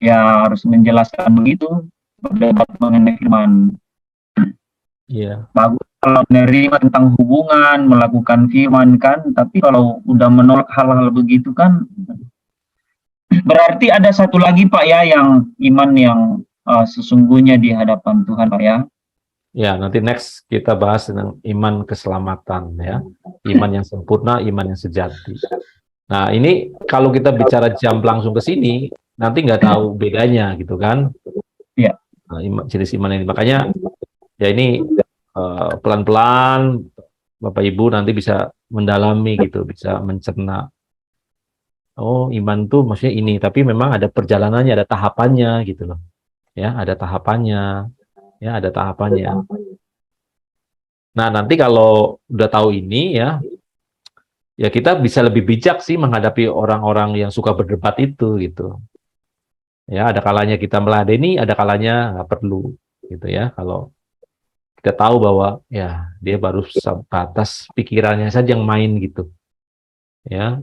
ya harus menjelaskan begitu, berdebat mengenai firman. Iya. Bagus kalau menerima tentang hubungan, melakukan firman kan, tapi kalau udah menolak hal-hal begitu kan, berarti ada satu lagi Pak ya, yang iman yang sesungguhnya di hadapan Tuhan Pak ya. Ya, nanti next kita bahas tentang iman keselamatan ya. Iman yang sempurna, iman yang sejati. Nah, ini kalau kita bicara jam langsung ke sini, nanti nggak tahu bedanya gitu kan. Iya. Nah, jenis iman ini. Makanya ya ini pelan-pelan Bapak Ibu nanti bisa mendalami gitu, bisa mencerna. Oh, iman tuh maksudnya ini, tapi memang ada perjalanannya, ada tahapannya gitu loh. Ya, ada tahapannya. Ya, ada tahapannya. Nah, nanti kalau udah tahu ini ya kita bisa lebih bijak sih menghadapi orang-orang yang suka berdebat itu gitu. Ya, ada kalanya kita meladeni, ada kalanya nggak perlu gitu ya. Kalau kita tahu bahwa ya dia baru sebatas pikirannya saja yang main gitu. Ya,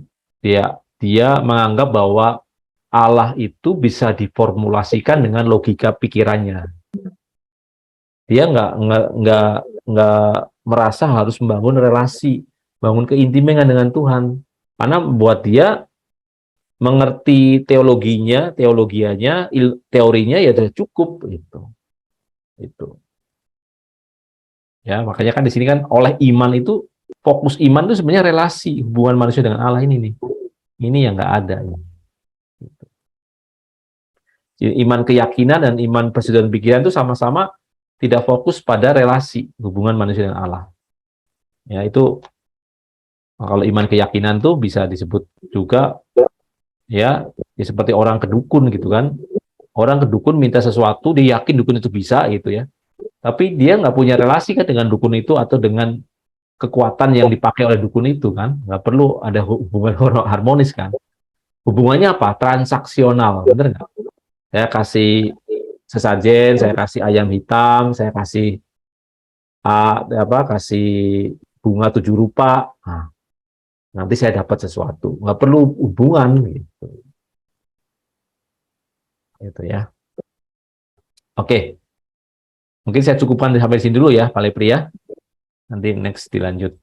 dia menganggap bahwa Allah itu bisa diformulasikan dengan logika pikirannya. Dia nggak merasa harus membangun relasi, bangun keintiman dengan Tuhan, karena buat dia mengerti teorinya ya sudah cukup gitu. Ya makanya kan di sini kan oleh iman itu fokus iman itu sebenarnya relasi hubungan manusia dengan Allah ini nih. Ini yang nggak ada. Jadi iman keyakinan dan iman persetujuan pikiran itu sama-sama tidak fokus pada relasi hubungan manusia dengan Allah. Ya, itu kalau iman keyakinan tuh bisa disebut juga ya seperti orang ke dukun gitu kan. Orang ke dukun minta sesuatu, dia yakin dukun itu bisa gitu ya. Tapi dia nggak punya relasi kan dengan dukun itu atau dengan kekuatan yang dipakai oleh dukun itu kan. Nggak perlu ada hubungan harmonis kan. Hubungannya apa? Transaksional, bener nggak? Saya kasih sesajen, saya kasih ayam hitam, saya kasih kasih bunga 7 rupa. Nah, nanti saya dapat sesuatu. Nggak perlu hubungan gitu. Itu ya. Oke. Mungkin saya cukupkan sampai sini dulu ya, Pak Lepri ya. Nanti next dilanjut.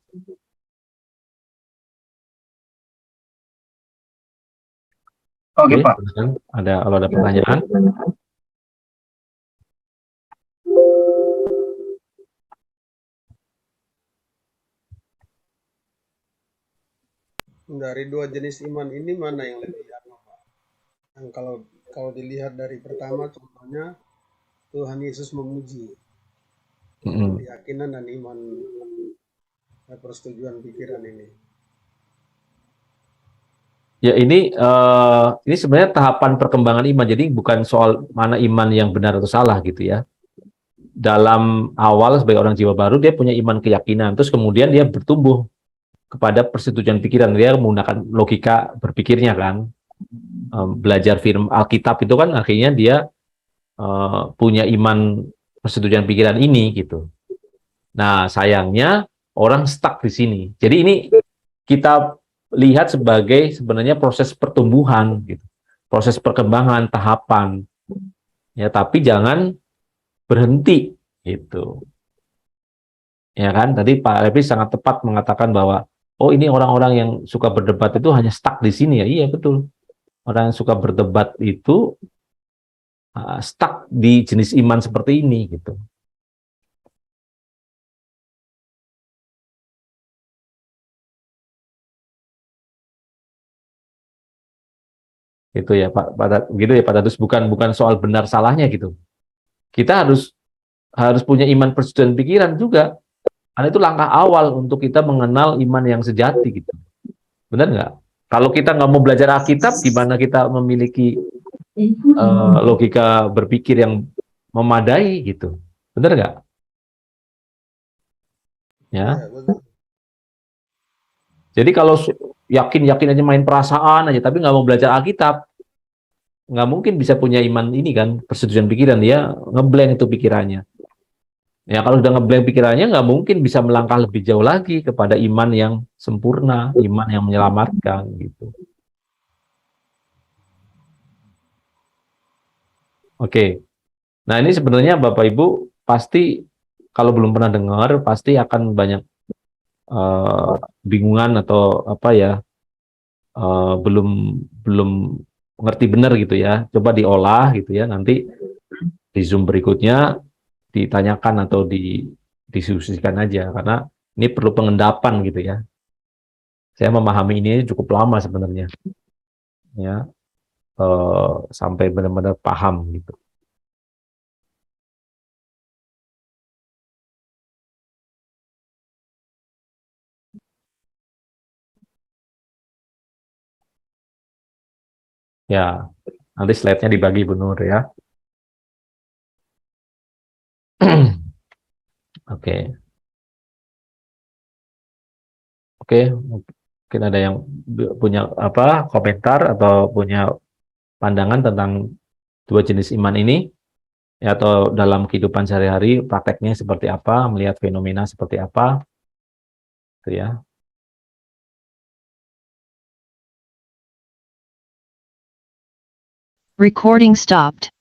Oke, Pak. Kalau ada pertanyaan. Dari dua jenis iman ini mana yang lebih Pak? Yang kalau dilihat dari pertama contohnya Tuhan Yesus memuji keyakinan dan iman persetujuan pikiran ini. Ya ini sebenarnya tahapan perkembangan iman. Jadi bukan soal mana iman yang benar atau salah gitu ya. Dalam awal sebagai orang jiwa baru dia punya iman keyakinan. Terus kemudian dia bertumbuh kepada persetujuan pikiran. Dia menggunakan logika berpikirnya kan. Belajar firman Alkitab itu kan akhirnya dia punya iman persetujuan pikiran ini gitu. Nah sayangnya orang stuck di sini. Jadi ini kita lihat sebagai sebenarnya proses pertumbuhan, gitu. Proses perkembangan, tahapan. Ya, tapi jangan berhenti, gitu. Ya kan? Tadi Pak Refri sangat tepat mengatakan bahwa, oh ini orang-orang yang suka berdebat itu hanya stuck di sini ya. Iya betul. Orang yang suka berdebat itu stuck di jenis iman seperti ini, gitu. Gitu ya Pak, gitu ya Pak Datus, bukan soal benar salahnya gitu. Kita harus punya iman persetujuan pikiran juga, karena itu langkah awal untuk kita mengenal iman yang sejati gitu. Benar nggak? Kalau kita nggak mau belajar Alkitab, gimana kita memiliki logika berpikir yang memadai gitu? Benar nggak? Ya. Jadi kalau yakin aja main perasaan aja, tapi nggak mau belajar Alkitab, nggak mungkin bisa punya iman ini kan, persetujuan pikiran. Dia ngeblank itu pikirannya. Ya kalau udah ngeblank pikirannya, nggak mungkin bisa melangkah lebih jauh lagi kepada iman yang sempurna, iman yang menyelamatkan gitu. Oke. Nah ini sebenarnya Bapak Ibu pasti kalau belum pernah dengar pasti akan banyak bingungan atau apa ya, belum ngerti benar gitu ya. Coba diolah gitu ya, nanti di Zoom berikutnya ditanyakan atau didiskusikan aja, karena ini perlu pengendapan gitu ya. Saya memahami ini cukup lama sebenarnya, ya, sampai benar-benar paham gitu. Ya, nanti slide-nya dibagi Bu Nur ya. Oke. Oke, mungkin ada yang punya apa komentar atau punya pandangan tentang dua jenis iman ini, ya, atau dalam kehidupan sehari-hari prakteknya seperti apa, melihat fenomena seperti apa, gitu ya. Recording stopped.